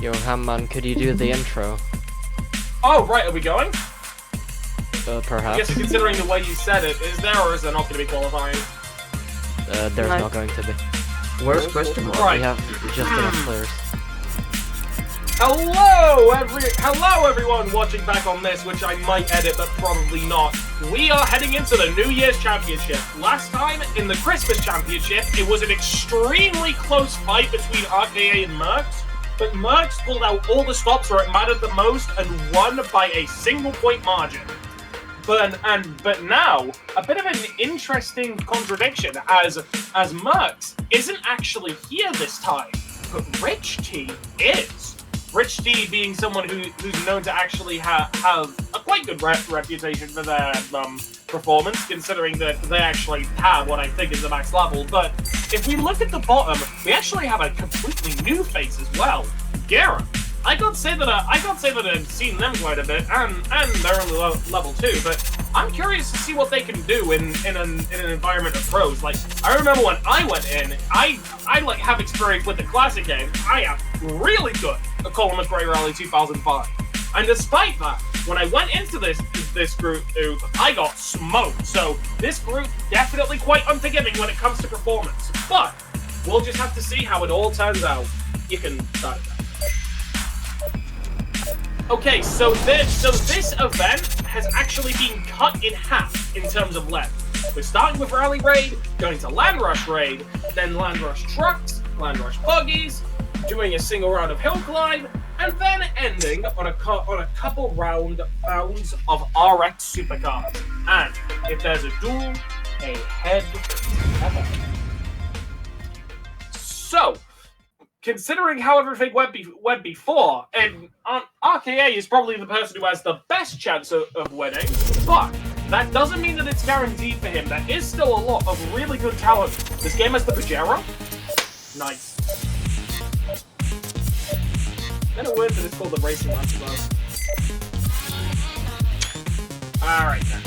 Yo, Hamman, could you do the intro? Oh, right, are we going? I Perhaps. guess considering the way you said it, is there or is there not going to be qualifying? There's not going to be. Where's question mark? Right. We have just enough players. Hello everyone watching back on this, which I might edit, but probably not. We are heading into the New Year's Championship. Last time, in the Christmas Championship, it was an extremely close fight between RKA and Mercs, but Mercs pulled out all the stops where it mattered the most and won by a single-point margin. But now, a bit of an interesting contradiction, as Mercs isn't actually here this time, but Rich T is. Rich T being someone who's known to actually have a quite good reputation for their performance, considering that they actually have what I think is the max level. But if we look at the bottom, we actually have a completely new face as well, Gara. I can't say that I've seen them quite a bit, and they're only level 2, but I'm curious to see what they can do in an environment of pros. Like, I remember when I went in, I like have experience with the classic game. I am really good at Colin McRae Rally 2005, and despite that, when I went into this group, I got smoked. So this group definitely quite unforgiving when it comes to performance. But we'll just have to see how it all turns out. You can start that. Okay, so this event has actually been cut in half in terms of length. We're starting with Rally Raid, going to Land Rush Raid, then Land Rush Trucks, Land Rush Buggies, doing a single round of Hill Climb, and then ending on a couple rounds of RX Supercars. And if there's a duel, a head-to-head. So, considering how everything went before, and RKA is probably the person who has the best chance of winning, but that doesn't mean that it's guaranteed for him. There is still a lot of really good talent. This game has the Pajero. Nice. Kind of weird that it's called the Racing Last of Us. Alright then.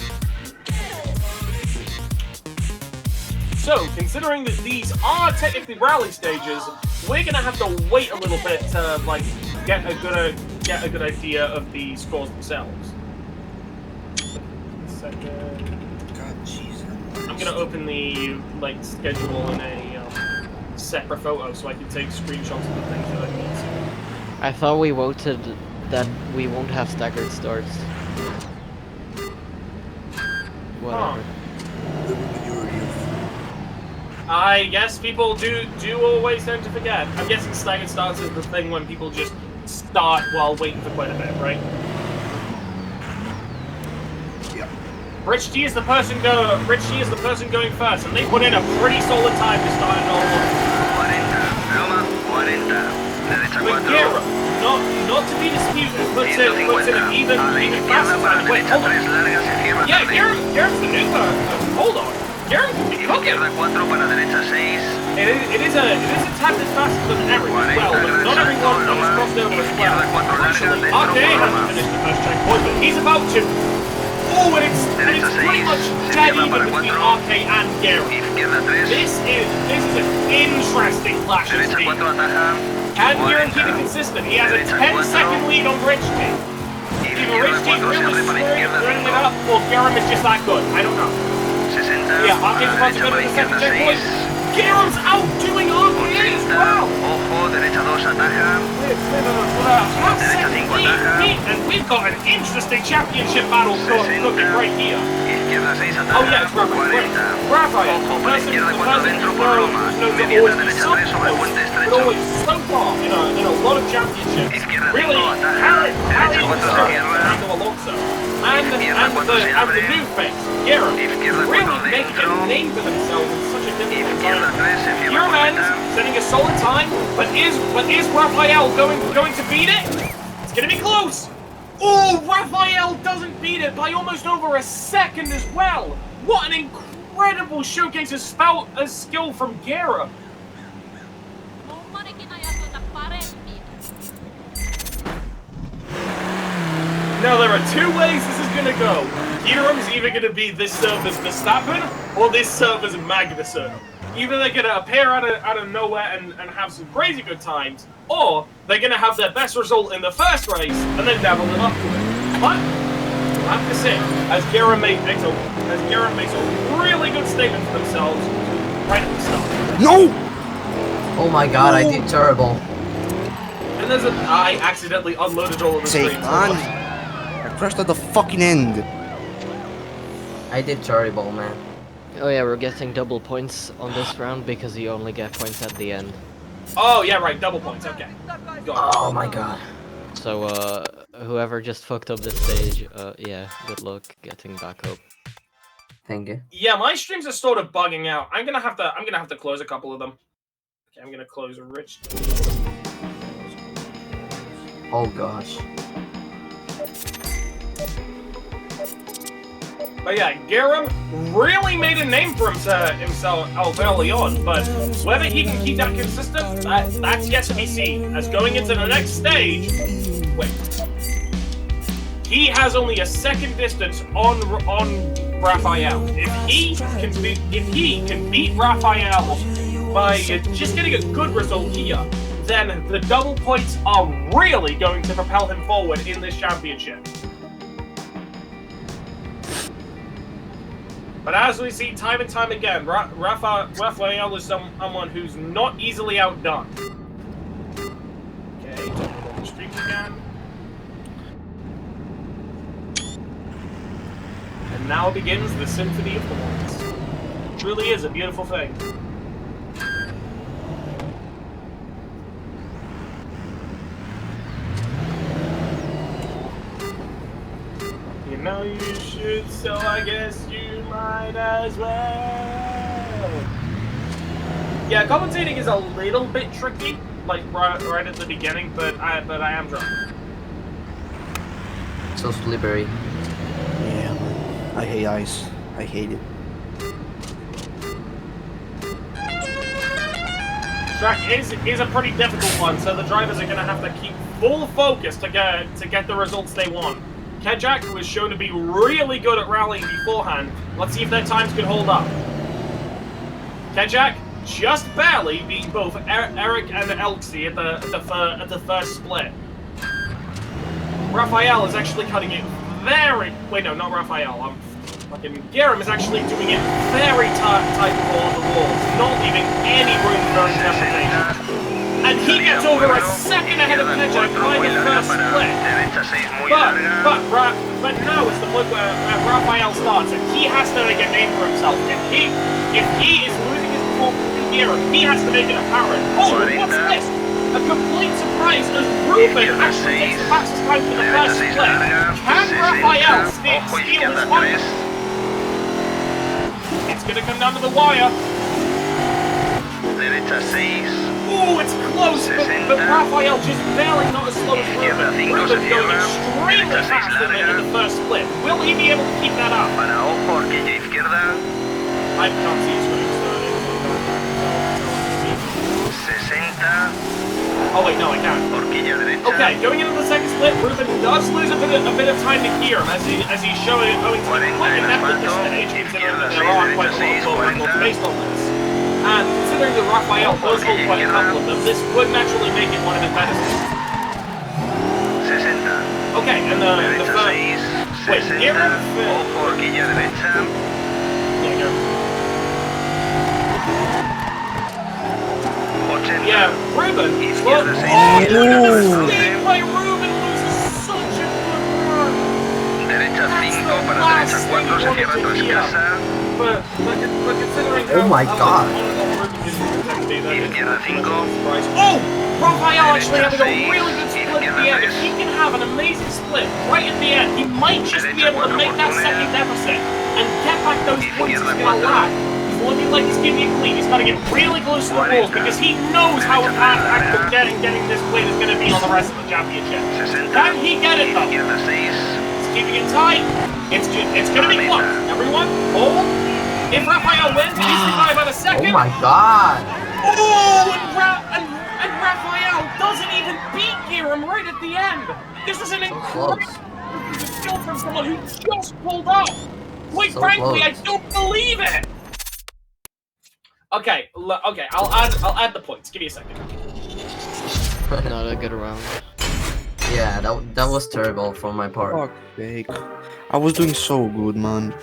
So, considering that these are technically rally stages, we're gonna have to wait a little bit to like get a good idea of the scores themselves. God, jeez. I'm gonna open the schedule in a separate photo so I can take screenshots of the things that I need to. I thought we voted that we won't have staggered starts. Whatever. I guess people do always tend to forget. I'm guessing staggered starts is the thing when people just start while waiting for quite a bit, right? Yeah. Rich T is the person going first, and they put in a pretty solid time to start it all off. But Gara, not to be disputed, puts in an even faster time. Wait, hold on. Yeah, Gara's the new hold on. Gara can be cooking. It is a tad bit faster than everyone as well, but not everyone has crossed over as well. Crucially, RKA hasn't finished the first checkpoint, but he's about to. Oh, and it's pretty much dead even between RK and Gara. This is an interesting clash of speed. Can Gara keep it consistent? He has a 10-second lead on Rich T. Either Rich T really screwing it up, or Gara is just that good. I don't know. Yeah, RK's about to go to the second checkpoint. Gara's outdoing RKA as well! And we've got an interesting championship battle cooking right here. Oh yeah, it's Raphael, the person who's known to always be so close, but always so far in a lot of championships. Really, Harry was Fernando Alonso. And the new face, Gara, really making a name for themselves in such a difficult environment. Euroman's setting a solid time, but is Raphael going to beat it? It's gonna be close. Oh, Raphael doesn't beat it by almost over a second as well. What an incredible showcase of skill from Gara. Now, there are two ways this is going to go. Hiram's either going to be this server's Verstappen or this server's Magnussen. Either they're going to appear out of nowhere and have some crazy good times, or they're going to have their best result in the first race and then never live up to it. But we'll have to see, as Gira makes a really good statement for themselves right at the start. No! Oh my god, I did terrible. And there's I accidentally unloaded all of the Take screens. on. I crashed at the fucking end. I did terrible, man. Oh yeah, we're getting double points on this round because you only get points at the end. Oh, yeah, right, double points, okay. Got it. Oh my god. So, whoever just fucked up this stage, yeah, good luck getting back up. Thank you. Yeah, my streams are sort of bugging out. I'm gonna have to close a couple of them. Okay, I'm gonna close Rich. Oh gosh. But yeah, Garum really made a name for himself early on, but whether he can keep that consistent, that's yet to be seen. As going into the next stage, wait, he has only a second distance on Raphael. If he can beat Raphael by just getting a good result here, then the double points are really going to propel him forward in this championship. But as we see time and time again, Raphael is someone who's not easily outdone. Okay, jumping on the street again. And now begins the Symphony of Thorns. It truly is a beautiful thing. You know you should, so I guess you might as well. Yeah, commentating is a little bit tricky, like right at the beginning, but I am trying. So slippery. Yeah, man. I hate ice. I hate it. Track is a pretty difficult one, so the drivers are going to have to keep full focus to get the results they want. Kejak, who was shown to be really good at rallying beforehand, let's see if their times can hold up. Kejak just barely beat both Eric and Elxie at the first split. Raphael is actually cutting it very... Wait, no, not Raphael. Fucking Garum is actually doing it very tight on the walls, not leaving any room for interpretation. And he gets over a second ahead of Kejak by the first split. But now it's the point where Raphael starts, and he has to make a name for himself. If he is losing his performance in Garum, he has to make it apparent. Oh, what's this? A complete surprise as Ruben actually takes the fastest time for the first split. Can Raphael steal this one? It's going to come down to the wire. Ooh, it's close, but Raphael just barely not as slow as Ruben. Ruben going extremely fast in the first split. Will he be able to keep that up? I can't see his running starting. Oh wait, no, I can't. Okay, going into the second split, Ruben does lose a bit of time to Kieran as he's showing owing to the quite inept at this stage, considering that there are quite a lot of records based on this. And considering that Raphael does hold quite a couple of them, this would naturally make it one of his better stages. Okay, and the first... Wait, Kieran... Yeah, go. Yeah, Ruben. Well, mistake by Ruben loses such a good run. That's the last thing you wanted to hear. But considering Oh my god. Oh! Raphael actually having a really good split at the end. If he can have an amazing split right at the end, he might just be able to make that second deficit and get back those points he's going to lack. Looking like he's giving it clean. He's got to get really close to the walls because he knows how impactful getting this win is going to be on the rest of the championship. Can he get it though? He's keeping it tight. It's going to be close. Everyone, hold. If Raphael wins, he's by about a second. Oh my god. Oh, and Raphael doesn't even beat Garum right at the end. This is an incredible skill from someone who just pulled up. Quite frankly, I don't believe it. Okay, okay, I'll add the points. Give me a second. Not a good round. Yeah, that was terrible from my part. Fuck sake. I was doing so good, man.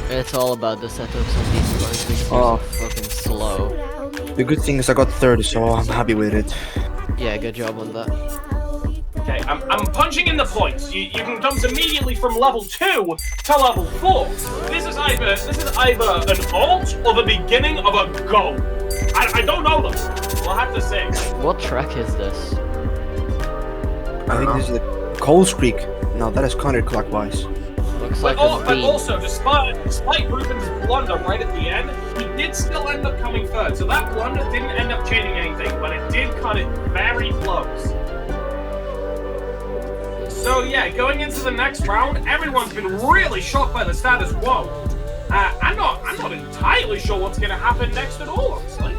It's all about the setups of these cars because they're Oh. so fucking slow. The good thing is I got third, so I'm happy with it. Yeah, good job on that. Okay, I'm punching in the points. You can jump immediately from level 2 to level 4. This is either an alt or the beginning of a goal. I don't know them. We'll have to see. What track is this? I think this is the Coles Creek. Now that is counterclockwise. Looks But, like a but B. also, despite Ruben's blunder right at the end, he did still end up coming third. So that blunder didn't end up changing anything, but it did cut it very close. So yeah, going into the next round, everyone's been really shocked by the status quo. I'm not entirely sure what's going to happen next at all, honestly.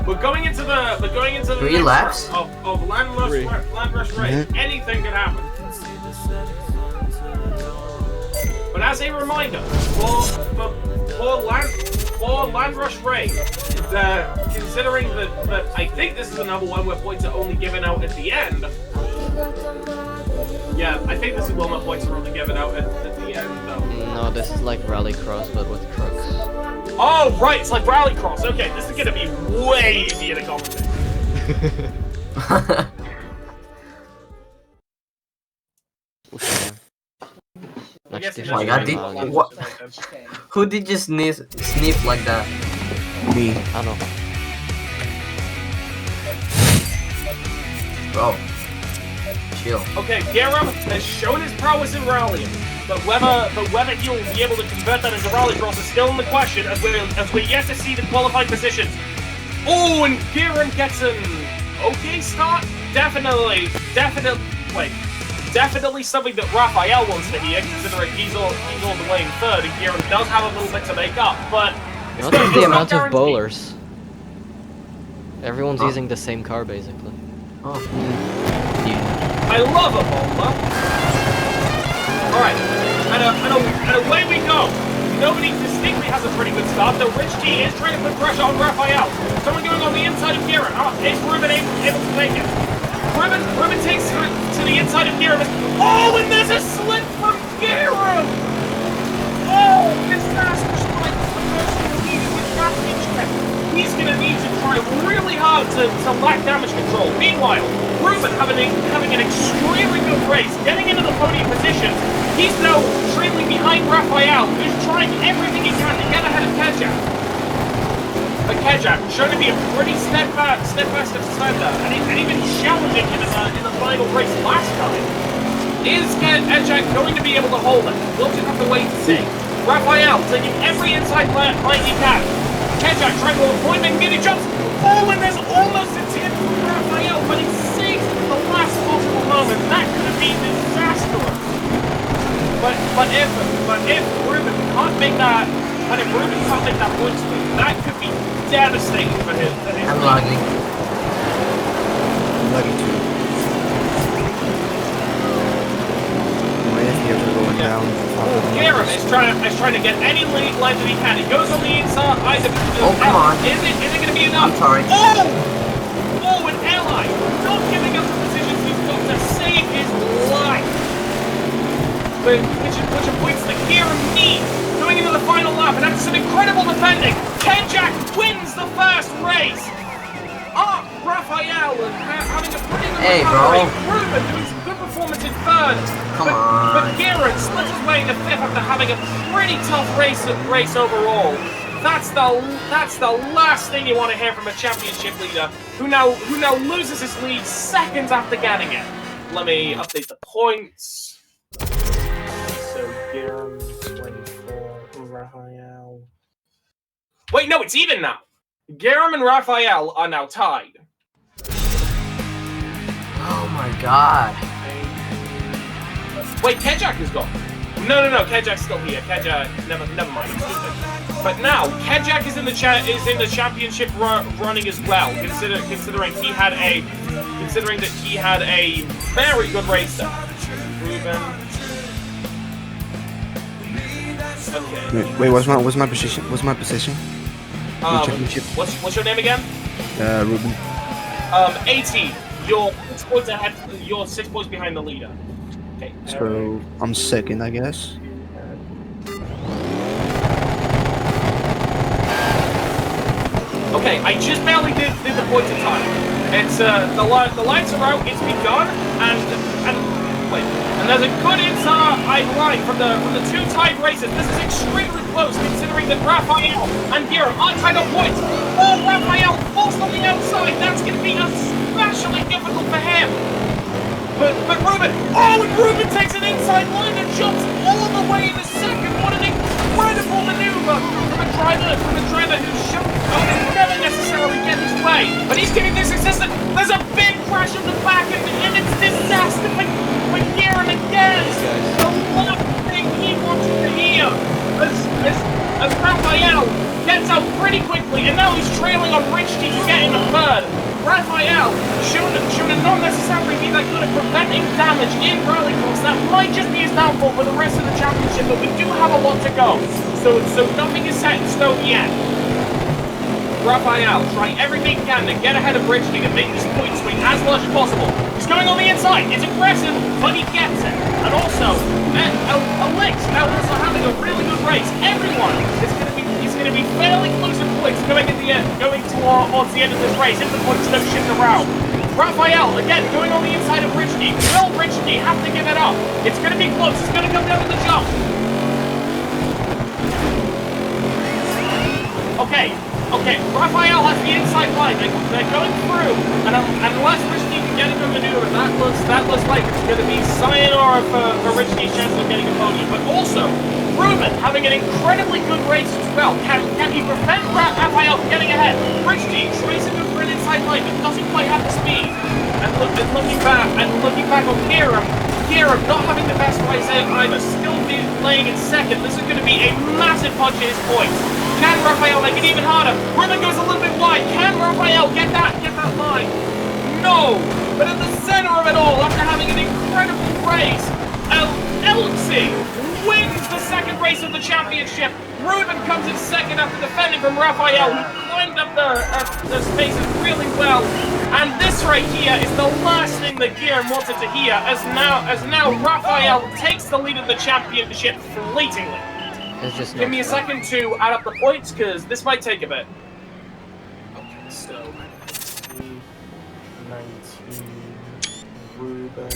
But going into the 3 next laps round of Land Rush Race, anything could happen. But as a reminder, for Land Rush Race, considering that I think this is the number one where points are only given out at the end. Yeah, I think this is one where points are only given out at the end. No, this is like Rallycross, but with trucks. Oh, right, it's like Rallycross. Okay, this is gonna be way easier to commentate. Okay. I guess Next he Oh my doesn't god, really did- want what- to say that. Who did you sniff like that? Me. I don't know. Bro. Chill. Okay, Garam has shown his prowess in rallying, but whether he'll be able to convert that into Rallycross is still in the question, as we're yet to see the qualifying positions. Oh, and Garam gets an okay start. Definitely something that Raphael wants to hear, considering he's all the way in third, and Garam does have a little bit to make up, but it's Notice not the amount of guaranteed. bowlers. Everyone's Huh? using the same car, basically. Oh. Yeah. I love a bowler. Alright, and away we go. Nobody distinctly has a pretty good start, though Rich T is trying to put pressure on Raphael. Someone going on the inside of Kieran. Is Ruben able to take it? Ruben takes it to the inside of Kieran. Oh, and there's a slip from Kieran! Oh, disastrous fight for the person leading the championship. He's going to need to try really hard to lack damage control. Meanwhile, Ruben having an extremely good race, getting into the podium position. He's now trailing behind Raphael, who's trying everything he can to get ahead of Kejak. But Kejak, shown to be a pretty steadfast defender, and even challenging him in the final race last time. Is Kejak going to be able to hold it? We'll just have to wait and see. Raphael taking every inside line he can. Kejak trying to avoid making any jumps. Oh, and there's almost a tip from Raphael, but he saves it at the last possible moment. That could have been disastrous. But if Ruben can't make that, point swing, that could be devastating for him. I'm lagging. I'm lucky too. My FPFs are going down. Garam is trying to get any lead line that he can. He goes on the inside. Oh, come on. Is it going to be enough? I'm sorry. Oh, an ally. Not giving up the positions he's got to save his life. Which points that Garam needs. Going into the final lap, and after some incredible defending, Kejak wins the first race. Raphael having a pretty good recovery. Ruben doing some good performance in third. Come on. But Garam slips his way into fifth after having a pretty tough race overall. That's the last thing you want to hear from a championship leader who now loses his lead seconds after getting it. Let me update the points. So Garam 24, Raphael. Wait, no, it's even now. Garam and Raphael are now tied. Oh my god. Wait, Kejak is gone. No, Kejak's still here. Kejak, never mind. But now Kejak is in the championship running as well. Considering that he had a very good race there. Ruben. Okay. Wait, what's my position? What's my position? championship. What's your name again? Ruben. 18. You're 6 points ahead. You're 6 points behind the leader. Okay. So I'm second, I guess. Okay, I just barely did the points in time. It's the lights are out. It's begun, and wait, and there's a good inside line from the two tied races. This is extremely close considering that Raphael and Gira are tied up points. Oh, Raphael falls on the outside. That's going to be especially difficult for him. But Ruben, and Ruben takes an inside line and jumps all the way in a second. What an incredible maneuver from a driver who's shown to never necessarily get his way. But he's giving this assistance. There's a big crash in the back, and it's disaster for Kieran again. The last thing he wanted to hear as Raphael gets out pretty quickly, and now he's trailing on Richie to get in the third. Raphael should not necessarily be that good at preventing damage in rallycross. That might just be his downfall for the rest of the championship, but we do have a lot to go. So nothing is set in stone yet. Raphael trying everything he can to get ahead of Richie to make this point swing as large as possible. He's going on the inside. It's aggressive, but he gets it. And also, Alex now also having a really good race. Everyone is going to be fairly close in points going towards the end of this race if the points don't shift around. Raphael, again, going on the inside of Richie. Will Richie have to give it up? It's going to be close. It's going to come down to the jump. Okay, Raphael has the inside line. They're going through, and unless Richie can get into a maneuver, that looks like it's going to be sayonara for Richie's chance of getting a podium. But also, Ruben having an incredibly good race as well. Can he prevent Raphael from getting ahead? Richie tries to go for an inside line, but doesn't quite have the speed. And looking back on Kieran not having the best race either, still laying in second. This is going to be a massive punch in his points. Can Raphael make it even harder? Ruben goes a little bit wide. Can Raphael get that line? No! But in the center of it all, after having an incredible race, Elxie wins the second race of the championship. Ruben comes in second after defending from Raphael, who climbed up the spaces really well. And this right here is the last thing that Guillaume wanted to hear, as now Raphael takes the lead of the championship fleetingly. Give me a second to add up the points, because this might take a bit. Okay, so 19, Ruben,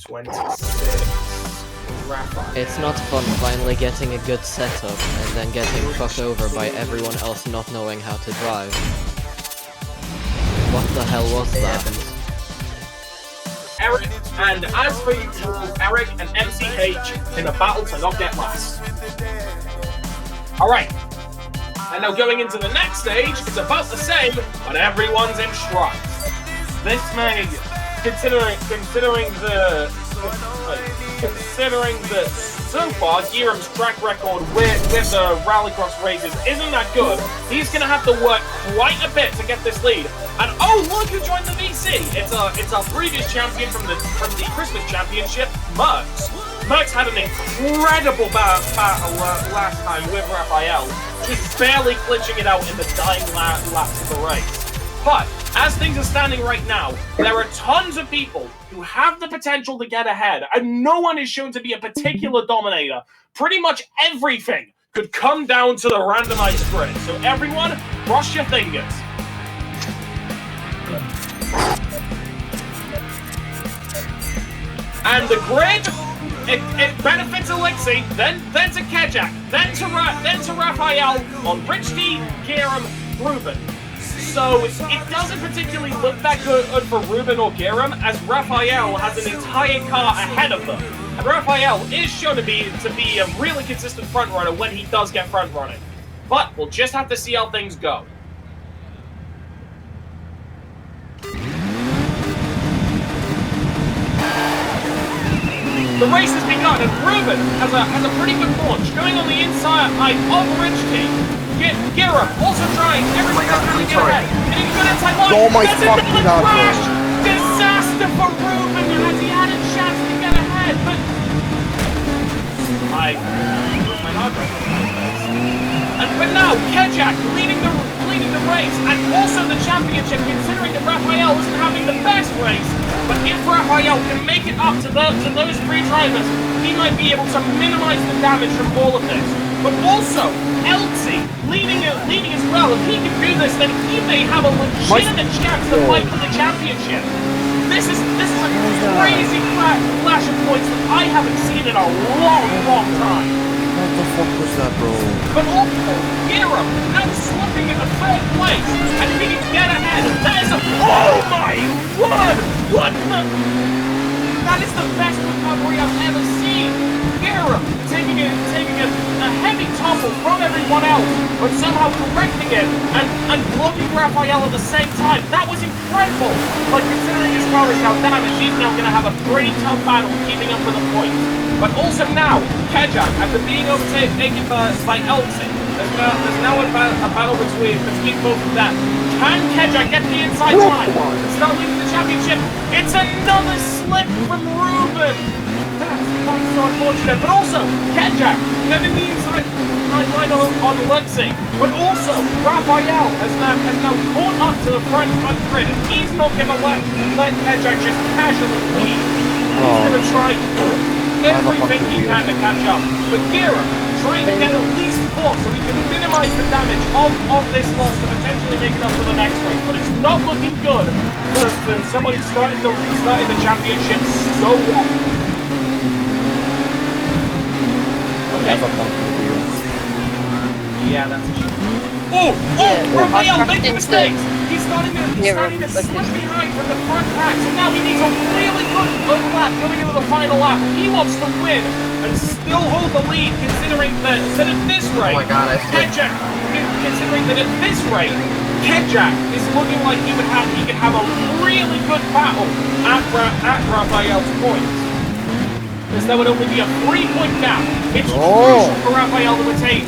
26, Raphael. It's not fun finally getting a good setup and then getting fucked over by everyone else not knowing how to drive. What the hell was that? Eric, and as for usual, Eric and MCH in a battle to not get last. Alright, and now going into the next stage, it's about the same, but everyone's in stride. This may, considering that so far Guillaume's track record with the rallycross races isn't that good, he's gonna have to work quite a bit to get this lead. And oh, look who joined the VC! It's our previous champion from the Christmas Championship, Merckx. Merckx had an incredible battle last time with Raphael, just barely clinching it out in the dying laps of the race. But as things are standing right now, there are tons of people who have the potential to get ahead, and no one is shown to be a particular dominator. Pretty much everything could come down to the randomized grid. So everyone, cross your fingers. And the grid, it benefits Alexei, then to Kejak, then to Raphael on Richie, Guillaume, Ruben. So it doesn't particularly look that good for Ruben or Guillaume, as Raphael has an entire car ahead of them. And Raphael is shown to be a really consistent front runner when he does get front running. But we'll just have to see how things go. The race has begun, and Ruben has a pretty good launch, going on the inside of Richie. Gira also trying, everyone else trying to get ahead. Getting good inside line. Oh my fucking god. Crash! Disaster for Ruben, as he had a chance to get ahead, but my hard drive. And But now, Kejak leading the race, and also the championship, considering that Raphael isn't having the best race. But if Raphael can make it up to those three drivers, he might be able to minimize the damage from all of this. But also, Elsie leading as well. If he can do this, then he may have a legitimate chance to fight for the championship. This is a crazy flash of points that I haven't seen in a long time. What the fuck was that, bro? But also, Gira now slipping in the third place, and if he can get ahead, that is oh my word! What the? That is the best recovery I've ever seen. Gira taking a heavy topple from everyone else, but somehow correcting it and blocking Raphael at the same time. That was incredible. But considering his car is now damaged, he's now going to have a pretty tough battle keeping up with the points. But also now, Kejak, after being overtaken by Elsie, there's now a battle between both of them. Can Kejak get the inside line and start leading the championship? It's another slip from Ruben. That's so unfortunate. But also, Kejak getting the inside line on Lexi. But also, Raphael has now caught up to the front grid, and he's not going to let Kejak just casually lead. He's going to try everything he can to catch up. But Gira trying to get at least 4 so he can minimize the damage of this loss to potentially make it up to the next race. But it's not looking good for somebody starting the championship so well. Okay. Yeah, that's a shame. Raphael making mistakes! He's starting to slip behind from the front pack, so now he needs a really good overlap going into the final lap. He wants to win and still hold the lead, considering that at this rate, Kejak, considering that at this rate, Kejak is looking like he could have a really good battle at Raphael's points. Because there would only be a 3-point gap. It's crucial for Raphael to overtake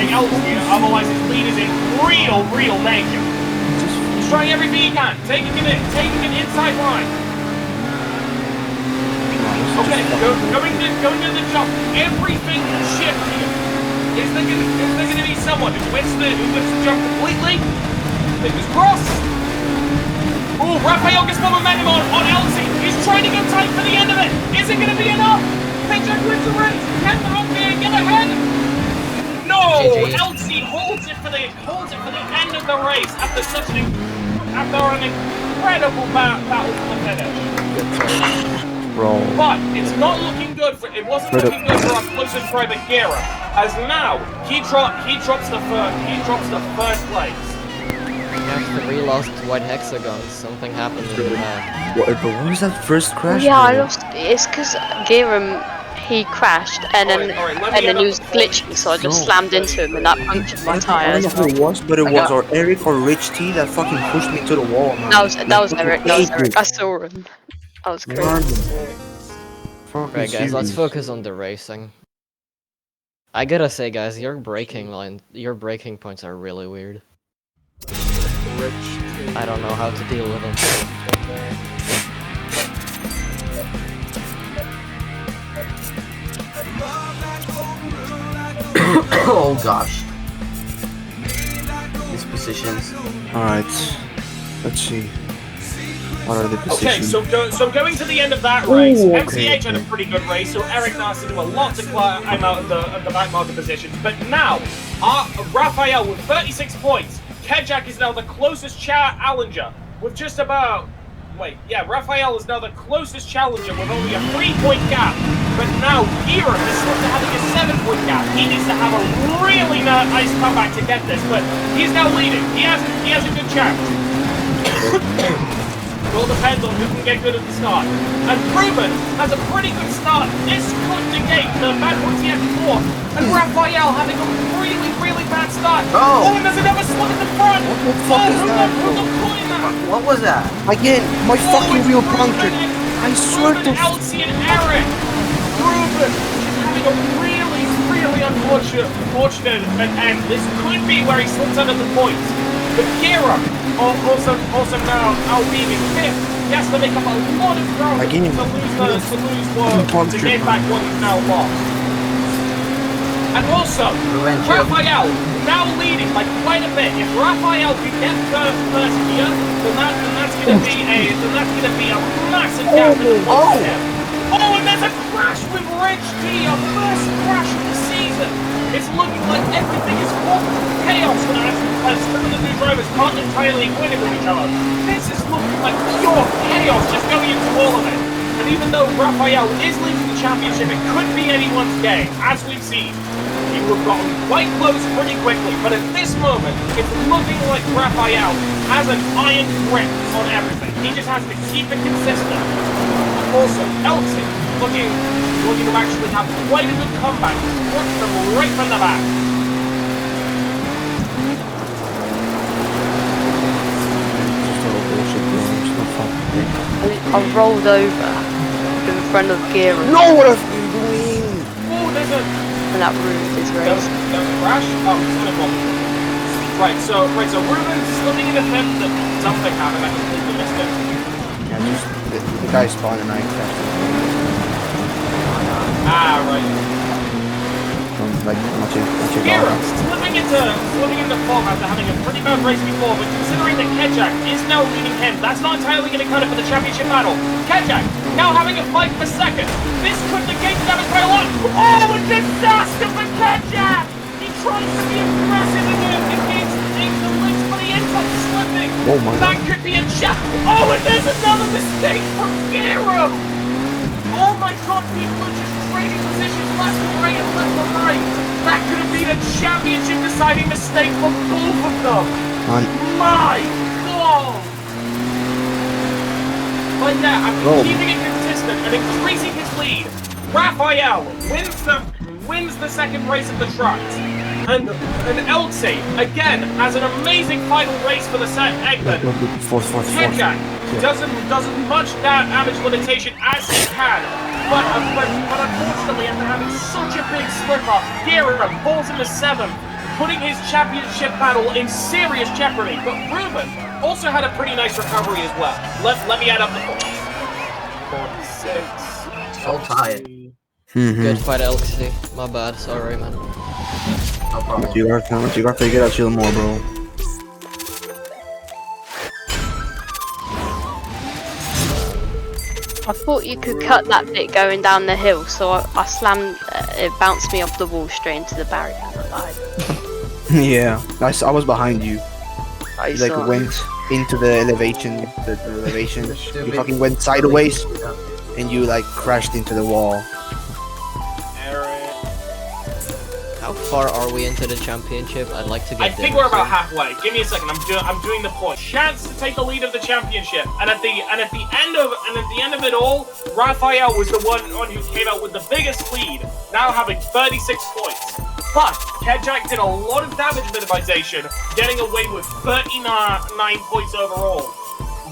Elsie, otherwise his lead is in real danger. He's trying everything he can, taking an inside line. Okay, going to the jump. Everything can shift here. Is there going to be someone who wins the jump completely? Fingers crossed. Oh, Raphael gets more momentum on Elsie. He's trying to go tight for the end of it. Is it going to be enough? Kejak wins the race. Can Raphael get ahead? No! Elsie holds it for the end of the race after an incredible battle for the finish. Bro. But it's not looking good for looking good for our closest driver Gira, as now he drops the first place. After we lost White Hexagons, something happened in the back. What was that first crash? Yeah, I lost. It's because Giram, he crashed and then he was glitching, so I just slammed into him and that punctured my tire. I don't know who it was, but it was or Eric or Rich T that fucking pushed me to the wall, man. That was Eric. That was Eric. I saw him. I was crazy. Right, guys, let's focus on the racing. I gotta say, guys, your braking points are really weird. I don't know how to deal with them. Oh gosh. These positions. Alright. Let's see. What are the positions? Okay, so going to the end of that race, MCH had a pretty good race, so Eric Nas to do a lot to climb out of the back marker positions. But now, Raphael with 36 points. Kejak is now the closest challenger with just about... Raphael is now the closest challenger with only a 3-point gap. But now, Gira is slipped to having a 7-point gap. He needs to have a really nice comeback to get this, but he's now leading. He has a good chance. It all depends on who can get good at the start. And Ruben has a pretty good start. This could negate the bad points he had before. And Raphael having a really bad start. Oh, and there's another slip in the front. What the fuck is that, bro? What was that? Again, my fucking wheel punctured. I swear to... Elsie and Eric. Ruben having a really unfortunate end. This could be where he slips under the points. But Gira also now leaving 5th. He has to make up a lot of ground to get back what he's now lost. And also, Raphael now leading by quite a bit. If Raphael can get first here, then that's going to be a massive gap in the step. Oh, and there's a crash with Rich T, a first crash of the season. It's looking like everything is falling to chaos as some of the new drivers can't entirely win it with each other. This is looking like pure chaos just going into all of it. And even though Raphael is leading the championship, it could be anyone's game, as we've seen. He would have gotten quite close pretty quickly, but at this moment, it's looking like Raphael has an iron grip on everything. He just has to keep it consistent. Also, Elsie looking to actually have quite a good comeback. Works them right from the back. I rolled over in front of Gira. No, what have you doing? Oh, there's a... And that ruined his race. There's a crash? Oh, it's gonna fall. Right, so Ruben's slipping into fifth, and something happened. I completely missed it. Yeah, just the guy spawned and I crashed. Ah, right. Like, not too Gira slipping into fourth after having a pretty bad race before, but considering that Kejak is now leading him, that's not entirely going to cut it for the championship battle. Kejak now having a fight for second. This could negate the damage by a lot. Oh, a disaster for Kejak! He tries to be aggressive against the links, but he ends up slipping. Oh my That could be a chap. Oh, and there's another mistake from Gira! Oh my god, people are just trading positions left and right and left and right. That could have been a championship deciding mistake for both of them. My god! But yeah, after keeping it consistent and increasing his lead, Raphael wins the second race of the trucks. And Elsie, again, has an amazing final race for the segment. Kejak doesn't much damage limitation as he can, but unfortunately, after having such a big slip-up, Gira falls into seventh, putting his championship battle in serious jeopardy. But Ruben also had a pretty nice recovery as well. Let me add up the points. 46. So tired. Good fight, Elxie. My bad. Sorry, man. No problem. You got to get out chill more, bro. I thought you could cut that bit going down the hill, so I slammed. It bounced me off the wall straight into the barrier. And I died. Yeah, I was behind you. I You like went into the elevation. The elevation. You fucking went sideways, and you like crashed into the wall. How far are we into the championship? I'd like to get. I think we're about halfway. Give me a second. I'm doing the point. Chance to take the lead of the championship, and at the end of it all, Raphael was the one who came out with the biggest lead, now having 36 points. But Kejak did a lot of damage minimization, getting away with 39 points overall.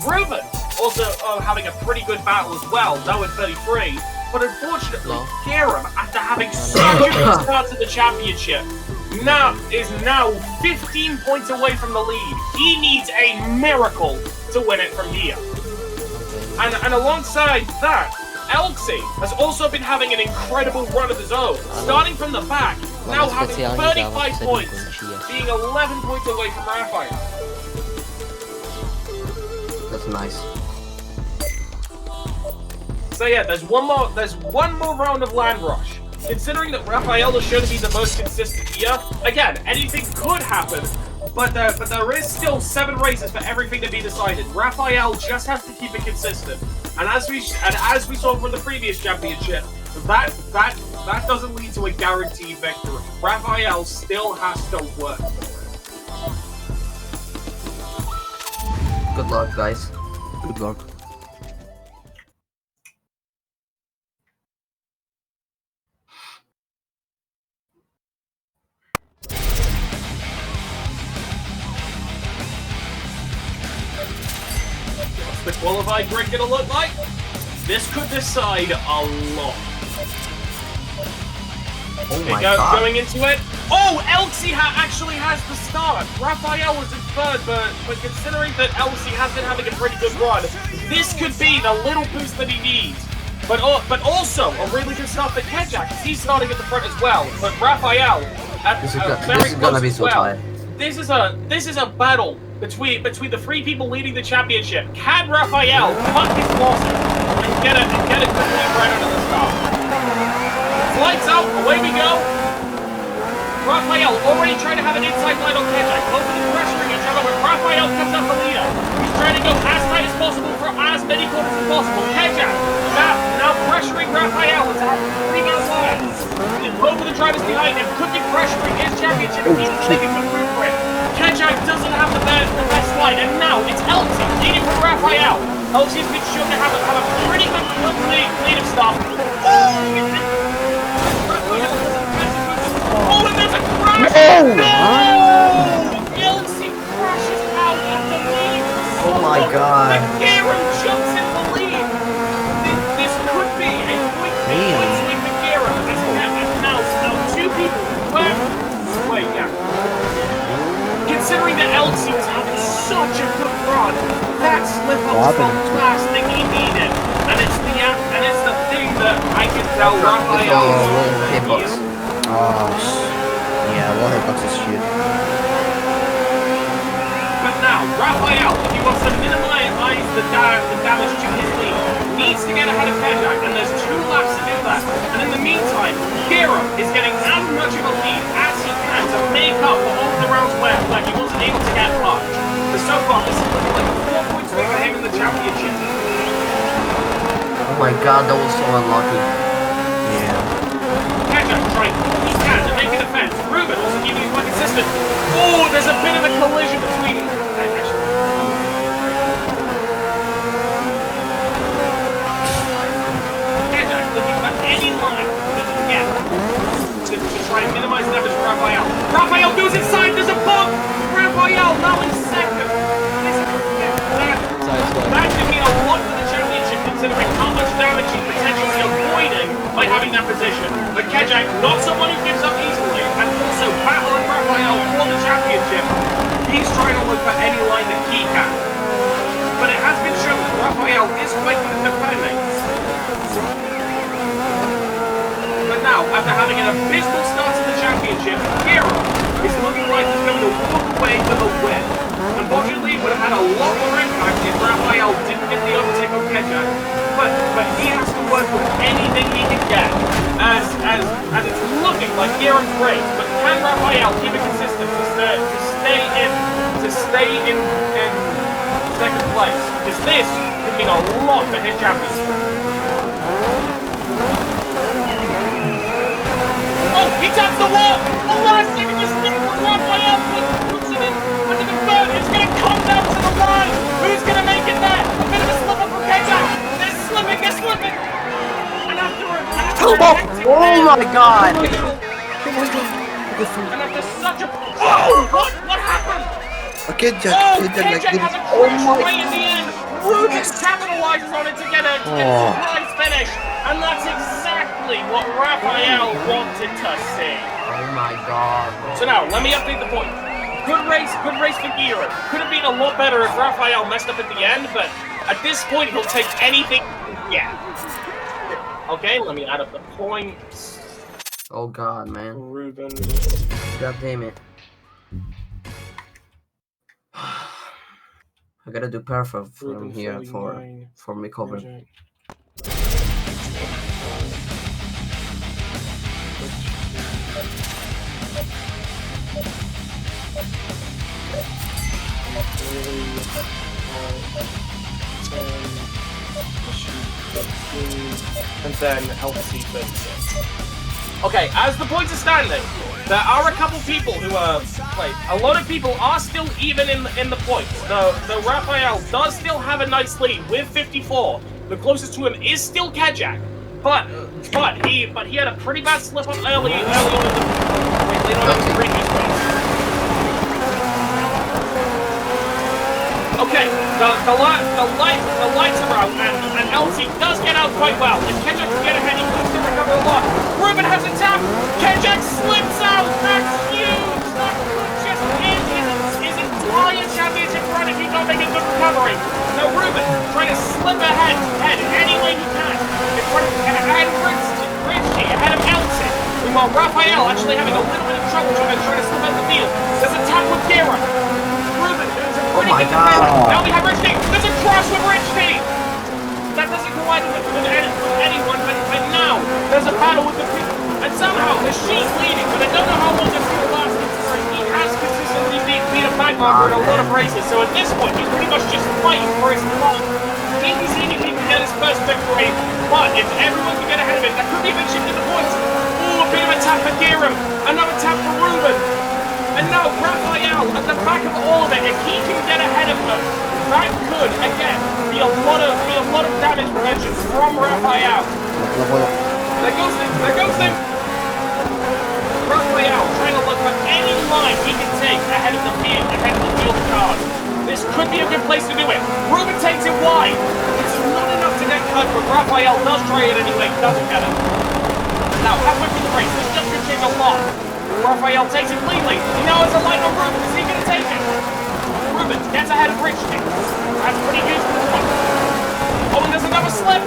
Ruben also having a pretty good battle as well, now with 33. But unfortunately, Gira, after having such a good start to the championship, is now 15 points away from the lead. He needs a miracle to win it from here. And alongside that, Elxie has also been having an incredible run of his own, starting from the back, now having 35 points, being 11 points away from Raphael. That's nice. So yeah, there's one more round of Land Rush. Considering that Raphael is shown to be the most consistent here, again, anything could happen, but there is still 7 races for everything to be decided. Raphael just has to keep it consistent, and as we saw from the previous championship, that doesn't lead to a guaranteed victory. Raphael still has to work. Good luck, guys. Good luck. What's the qualified grid gonna look like? This could decide a lot. Oh my god. Going into it. Oh, Elxie actually has the start. Raphael was in third, but considering that Elxie has been having a pretty good run, this could be the little boost that he needs. But also a really good start for Kejak, because he's starting at the front as well. But Raphael This is gonna be so tight. This is a battle between the three people leading the championship. Can Raphael cut his losses and get a good lead right under the start? Lights out, away we go. Raphael already trying to have an inside line on Kejak. Both of them pressuring each other, but Raphael comes up the leader. He's trying to go as tight as possible for as many corners as possible. Kejak now pressuring Raphael. It's a 3-man line. Both of the drivers behind him could be pressuring his championship if he's taking some room for it. Kejak doesn't have the best line, and now it's Elsie leading from Raphael. Elsie's been shown to have a pretty good lead of stuff. Oh, and there's a crash! No! Elsie crashes out of the lead. Oh my god. McGarren jumps in the lead. This could be a quick swing McGarren. Now two people. Wait, yeah. Considering that Elsie was having such a good run, that slip-up was the last thing he needed. And it's the thing that I can tell Raphael is. Oh, yeah, wall hitbox is shit. But now, Raphael, if he wants to minimize the damage to his lead, needs to get ahead of Kejak, and there's 2 laps to do that. And in the meantime, Gera is getting as much of a lead as he can to make up for all the rounds where he wasn't able to get much. But so far, this is looking like a 4-point swing for him in the championship. Oh my god, that was so unlucky. Yeah. Kejak trying all he can to make a defense. Ruben also keeping his quite consistent. Oh, there's a bit of a collision between them. Kejak looking for any line that he can get to try and minimize the damage for Raphael. Raphael goes inside, there's a bump! Raphael now in second. That could mean a lot for the championship considering how much damage he's potentially avoiding by having that position. But Kejak, not someone who gives up easily, and also battling Raphael for the championship. He's trying to look for any line that he can. But it has been shown that Raphael is quite good at defending. But now, after having an abysmal start to the championship, Gera is looking like he's going to walk away with a win. Unfortunately, it would have had a lot more impact if Raphael didn't get the overtake on Kejak. But he has to work with anything he can get, as it's looking like Gera's great. But can Raphael keep it consistent to stay in second place? Because this could mean a lot for his championship. Oh, he taps the wall! The last second just missed Raphael puts him in under the third. It's going to come down to the line. Who's going to make it there? A bit of a slip up from Kejak. They're slipping. And after oh my god! And after such a... Oh! What happened? Kejak has a crash right in the end. Ruben capitalizes on it to get a surprise finish. And that's exactly what Raphael wanted to see. Oh my god. So now, let me update the point. Good race for Gera. Could have been a lot better if Raphael messed up at the end, but at this point, he'll take anything. Yeah. Okay, let me add up the points. Oh god, man. Ruben. God damn it. I gotta do perfect from here for me cover. And then LC 36. Okay, as the points are standing, there are a couple people who are a lot of people are still even in the points. Though Raphael does still have a nice lead with 54. The closest to him is still Kejak, but he had a pretty bad slip up early on in the previous race. Okay, the lights are out, and Elsie does get out quite well. If Kejak can get ahead, he can still recover a lot. Ruben has a tap. Kejak slips out. That's huge. That could just end his entire championship run if he don't make a good recovery. So Ruben trying to slip ahead any way he can. In front of ahead of Richie, ahead of Elsie. Meanwhile, Raphael actually having a little bit of trouble trying to slip out the field. There's a tap with Kira. Ruben doing some pretty good defense. Now we have Rich T. There's a cross with Rich T. That doesn't go either with anyone, but now there's a battle with the people. And somehow the Sheik's leading, but I don't know how long this will last. He has consistently beat a backmarker in a lot of races, so at this point he's pretty much just fighting for his life. He's seeing if he can get his first victory, but if everyone can get ahead of it, that could be a bit shifted the points. Ooh, a bit of a tap for Giram, another tap for Ruben. And now Raphael at the back of all of it, if he can get ahead of them, that could, again, be a lot of damage prevention from Raphael. There goes them. Raphael trying to look for any line he can take ahead of the field cars. This could be a good place to do it. Ruben takes it wide. It's not enough to get cut, but Raphael does try it anyway, doesn't get it. Now, halfway through the race, this just could change a lot. Raphael takes it cleanly. He now has a line on Ruben. Is he going to take it? Ruben gets ahead of Richie. That's pretty good for the point. Oh, and there's another slip.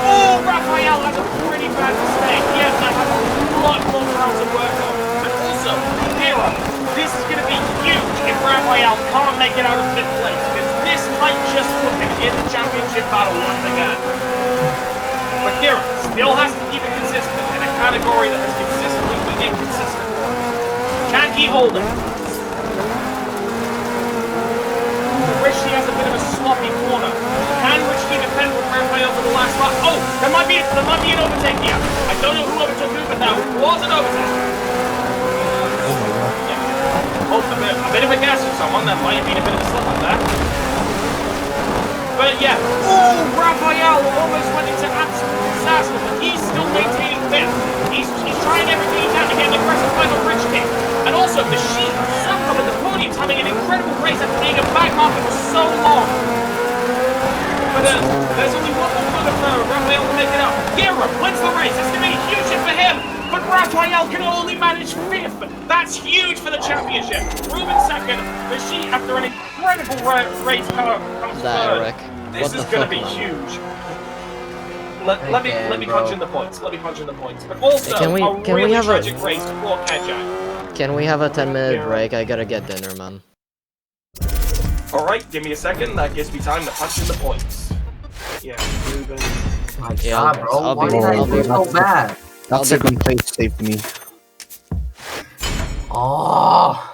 Oh, Raphael has a pretty bad mistake. He has to have a lot more ground to work on. And also, Hero, this is going to be huge if Raphael can't make it out of 5th place, because this might just put him in the championship battle once again. But Hero still has to keep it consistent in a category that has consistently been inconsistent. Can he hold it? Richie has a bit of a sloppy corner. Can Richie defend with Raphael for the last lap? Oh, there might be an overtake here. I don't know who overtook who, but that was an overtake. Oh my god. Yeah. Oh, a bit of a gas from someone. That might have been a bit of a slip up there. But yeah. Oh, Raphael almost went into absolute disaster, but he's still maintaining 5th. He's trying everything he can to get an aggressive final Rich kick. And also, the Sheik somehow at the podium's having an incredible race after being a back marker for so long. But there's only one more run for Raphael to make it up. Gira wins the race. It's going to be a huge hit for him. But Raphael can only manage 5th. That's huge for the championship. Ruben 2nd. The Sheik, after an incredible race, comes 3rd. This is going to be huge. Let me punch in the points. Let me punch in the points. But also, can we really have tragic race for Kedjak. Can we have a 10-minute break? I gotta get dinner, man. Alright, give me a second. That gives me time to punch in the points. Yeah, Ruben. My god, bro. Why did I do so bad? That 2nd place saved me. Oh.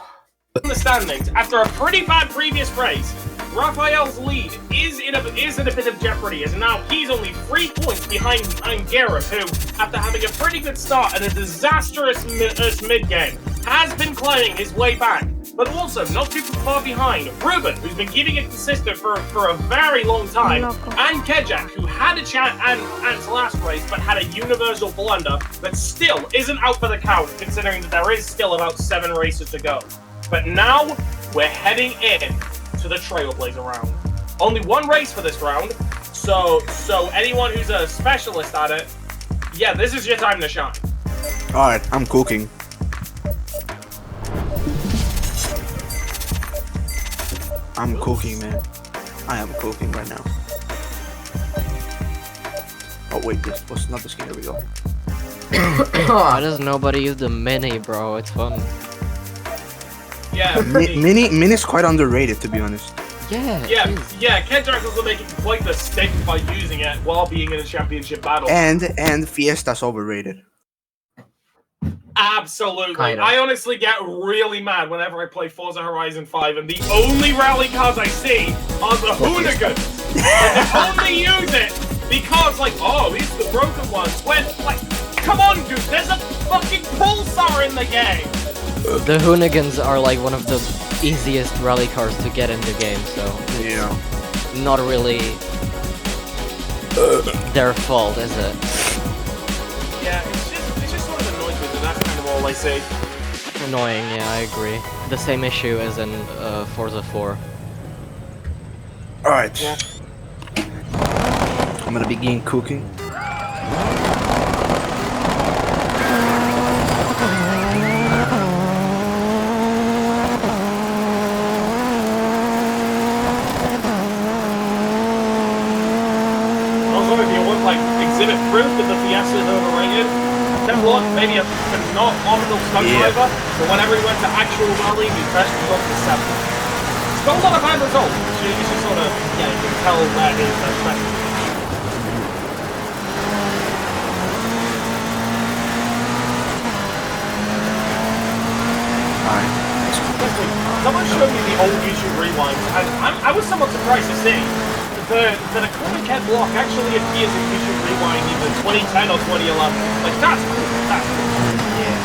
In the standings, after a pretty bad previous race, Raphael's lead is in a bit of jeopardy, as now he's only 3 points behind Gareth, who, after having a pretty good start and a disastrous mid-game, has been climbing his way back. But also, not too far behind, Ruben, who's been keeping it consistent for a very long time, and Kedjak, who had a chance at last race, but had a universal blunder, but still isn't out for the count, considering that there is still about 7 races to go. But now, we're heading in to the Trailblazer round. Only 1 race for this round, so anyone who's a specialist at it, yeah, this is your time to shine. Alright, I'm cooking. I'm cooking, man. I am cooking right now. Oh wait, this was not the skin. There we go. Why does nobody use the mini, bro? It's fun. Yeah, Mini's quite underrated, to be honest. Yeah. Ken Drackles will make quite the stink by using it while being in a championship battle. And Fiesta's overrated. Absolutely. Kinda. I honestly get really mad whenever I play Forza Horizon 5 and the only rally cars I see are the hooligans. And they only use it because, like, oh, these are the broken ones. When, like, come on, dude, there's a fucking pulsar in the game. The Hoonigans are like one of the easiest rally cars to get in the game, so Yeah. not really their fault, is it? Yeah, it's just sort of annoying with it. That's kind of all I say. Annoying, yeah, I agree. The same issue as in Forza 4. Alright. Yeah. I'm gonna begin cooking. Also, if you want, like, exhibit proof that the Fiesta is overrated, Then Block, maybe a not nominal stunt driver, but whenever he went to actual rally, he best got to 7th. It's got a lot of bad results, so you should sort of, yeah, you can tell where his best. Someone showed me the old YouTube rewinds, and I was somewhat surprised to see that a Clement Ken block actually appears in YouTube rewind either 2010 or 2011. Like, that's cool. That's cool. Yeah.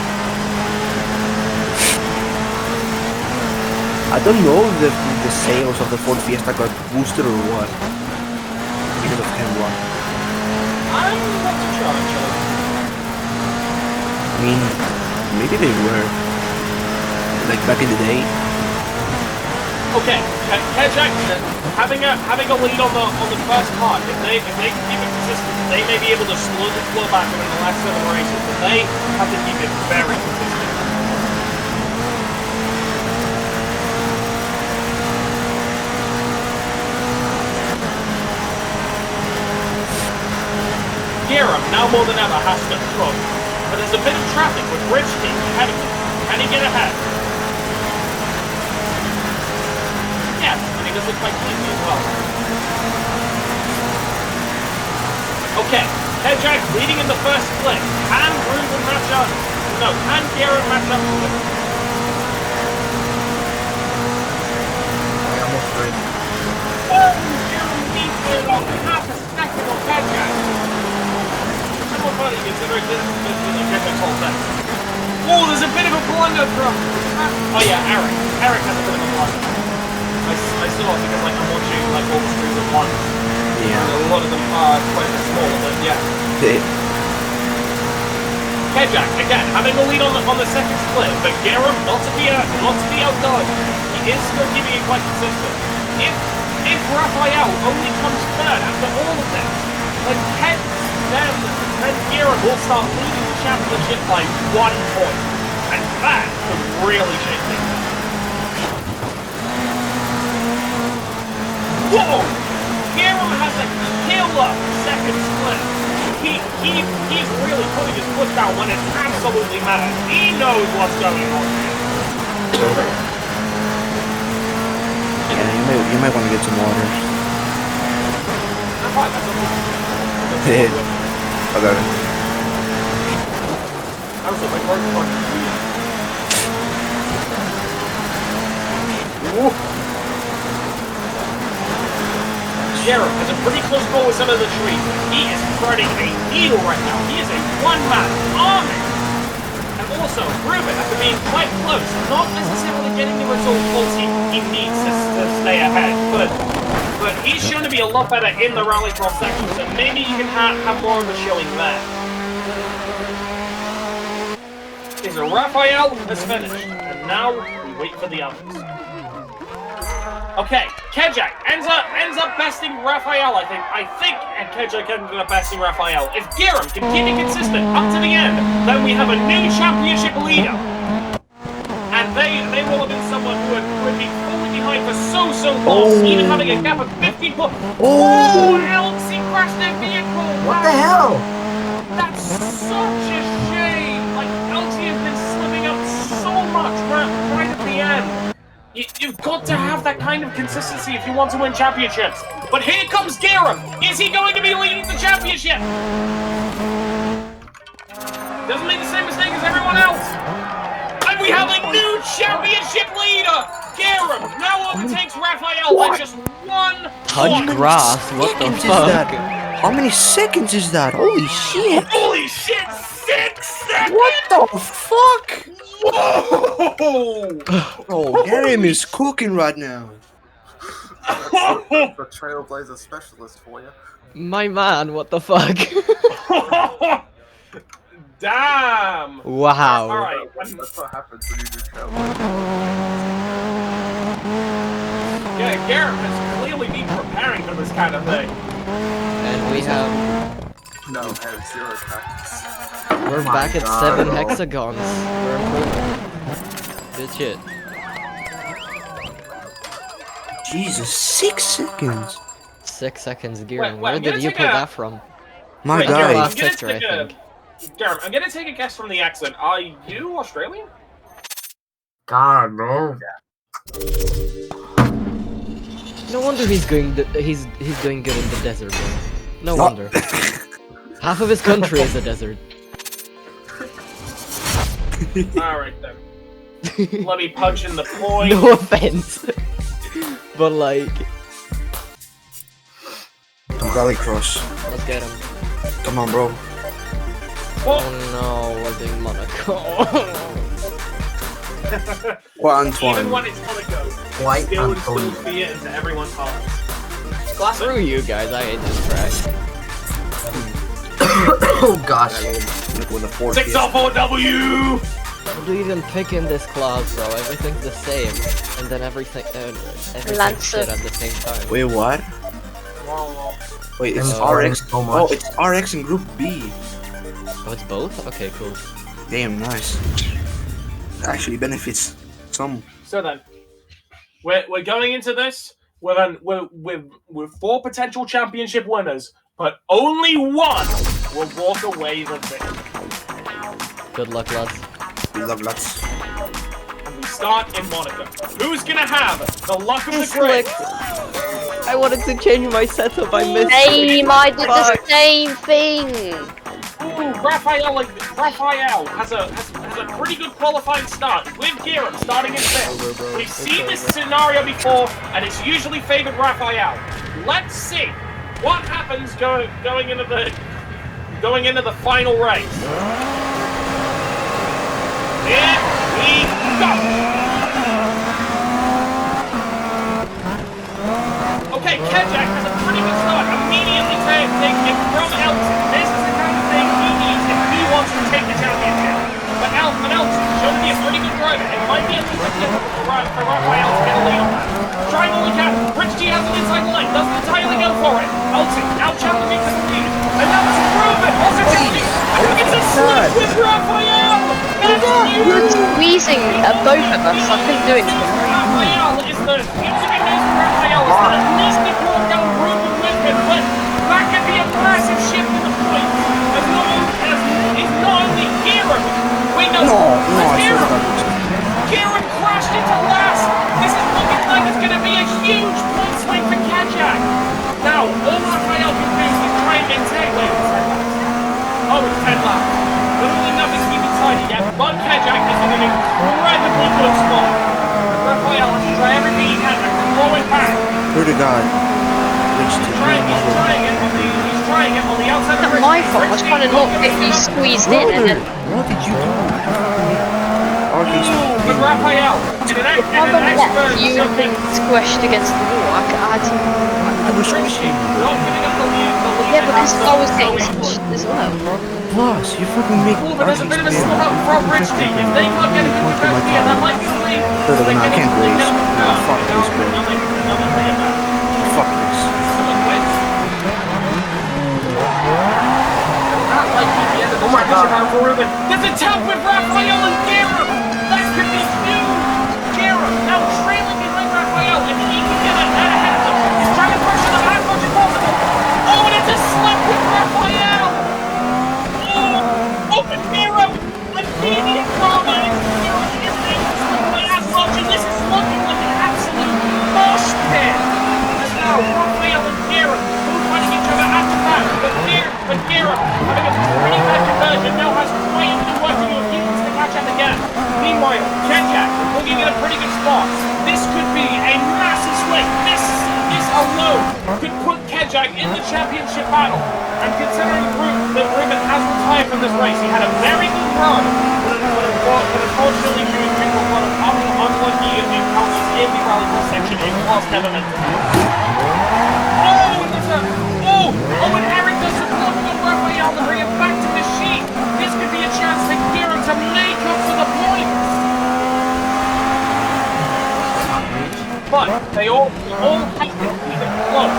I don't know if the sales of the Ford Fiesta got boosted or what because of Ken block. I'm not too sure, actually. I mean, maybe they were like back in the day. Okay, Jack, having a lead on the first part, if they can keep it consistent, they may be able to slowly flow back in the last 7 races, but they have to keep it very consistent. Gira now more than ever has to cook, but there's a bit of traffic with Rich King ahead of him. Can he get ahead? Yes, and he does look quite cleanly as well. Okay, Jack leading in the first split. Can Ruben match up? No, can Garrett match up to him? I almost read. Oh, Garrett beats it on half a second on Jack. Somewhat funny considering this is Jack's whole thing. Oh, there's a bit of a blunder from... Oh yeah, Eric has a bit of a blunder. I saw it because like I'm watching like all the streams at once. Yeah. And a lot of them are quite small, but yeah. Jack again having the lead on the second split, but Garrett not to be outdone. He is still keeping it quite consistent. If Raphael only comes third after all of this, then Garrett will start leading the championship by 1 point, and that could really shake things. Whoa! Garrett has a killer second split. He's really putting his foot down when it absolutely matters. He knows what's going on here. Yeah, you might want to get some water. I'm fine, that's okay. I got it. I was like, what? Garrett has a pretty close call with some of the trees. He is threading a needle right now. He is a one-man army. And also, Ruben, after being quite close, not necessarily getting the results he needs to stay ahead, but he's shown to be a lot better in the rallycross section, so maybe you can have more of a showing there. Is Raphael has finished, and now we wait for the others. Okay, Kejak ends up besting Raphael, I think Kejak ended up besting Raphael. If Giram can keep it consistent up to the end, then we have a new championship leader. And they will have been someone who would be falling behind for so long, even having a gap of 15 points. Oh, LC crashed their vehicle! What the hell? That's such a shame! Like, LC has been slipping up so much right at the end. You've got to have that kind of consistency if you want to win championships. But here comes Gareth. Is he going to be leading the championship? Doesn't make the same mistake as everyone else. And we have a new championship leader. Gareth now overtakes Raphael by just 1 touch grass. What the fuck? How many seconds is that? Holy shit! Holy shit! 6 seconds! What the fuck? Whoa! Oh, Garim is cooking right now. The Trailblazer specialist for you. My man, what the fuck? Damn! Wow. Alright. That's what happens when you do Trailblazer. Yeah, Gareth has clearly been preparing for this kind of thing. And we have... No, I have 0 practice. We're back at 7 hexagons. We're improving. Good shit. Jesus, 6 seconds. 6 seconds, Giram. Wait, Where did you pull that from? My Wait, guy. Last picture, I think. Jeremy, I'm gonna take a guess from the accent. Are you Australian? God, no. No wonder he's going. He's doing good in the desert. Bro. No wonder. Half of his country is a desert. Alright then. Let me punch in the point. No offense, but like, Rally cross. let's get him. Come on, bro. Oh no, we're doing Monaco. Well, Even Antoine. when it's Monaco, White still Antonio. instills fear into everyone's hearts. It's classic. Screw you guys, I hate this track. Oh gosh. With a 4 6-4-W! How do you even pick in this class, bro? Everything's the same, and then everything's Lancer. shit at the same time. Wait, what? Wait, it's I'm RX. so Oh, much. it's RX in Group B. Oh, it's both? Okay, cool. Damn, nice. Actually benefits some. So then, we're going into this with 4 potential championship winners, but only one will walk away the victor. Good luck, lads. We love lots. And we start in Monaco. Who's gonna have the luck of the Slick. grid? I wanted to change my setup, I missed Same, I did the same thing. Ooh, Raphael has a pretty good qualifying start with Gira starting in 5th. We've seen this scenario before, and it's usually favored Raphael. Let's see what happens going into the final race. Here we go. Okay, Kejak has a pretty good start, immediately taking it from Elton. This is the kind of thing he needs if he wants to take the championship. But Elton should be a pretty good driver. It might be a little bit difficult for Raphael to get a lead on that. Trying all he can. Rich G has an inside lane, doesn't entirely go for it. Elton now challenging for the lead. And now it's Ruben also challenging. I think it's a slip with Raphael. That's huge. Squeezing at both of us, I couldn't do it. Raphael is the music news for Raphael is that at least he brought down Ruben with him, but that could be a massive shift in the points. As long as it's not only Kieran. Wait, no, Kieran crashed into last. This is looking like it's going to be a huge point swing for Kajak. Now, all Raphael can do is try and maintain. Wait, oh, it's 10 laps. Literally nothing's keeping tidy yet, but Kajak is in an incredibly good spot. Raphael has to try everything he can to throw it back. Where to God? He's trying it on the outside of the Not my fault, I was trying to not get you squeezed in and then... What did you do? With Raphael, in an expert You have been squished against the wall, I had to... not giving up the lead. Yeah, because I was getting squished as well. Plus, you fucking make. Oh, but there's a bit of a slip up from Rich D. If they can't get a good defense here, that might be the lead. I can't race. Fuck this, bro. Fuck this. Oh my god. There's a tap with Raphael and Guerra. That could be huge. Guerra now trailing behind Raphael. If he can get ahead of them, he's trying to pressure them as much as possible. Oh, and it's a slip with Raphael. Oh, and Guerra. Immediate drama. Guerra is able to slip away as much, and this is looking like an absolute mosh pit. Now, Raphael and Guerra both fighting each other at the back, but Guerra having a pretty bad conversion now has quietly working with humans to catch up again. Meanwhile, Kajak looking in a pretty good spot. This could be a massive swing. This alone could put Kajak in the championship battle. And considering that Ruben has retired from this race, he had a very good run, but unfortunately due to a lot of unlucky encounters in the rally cross section, it was never meant to happen. Oh, and Eric does the blocking on Raphael to bring him back to the sheet. This could be a chance for Kieran to make up for the points. But they all have to keep it close.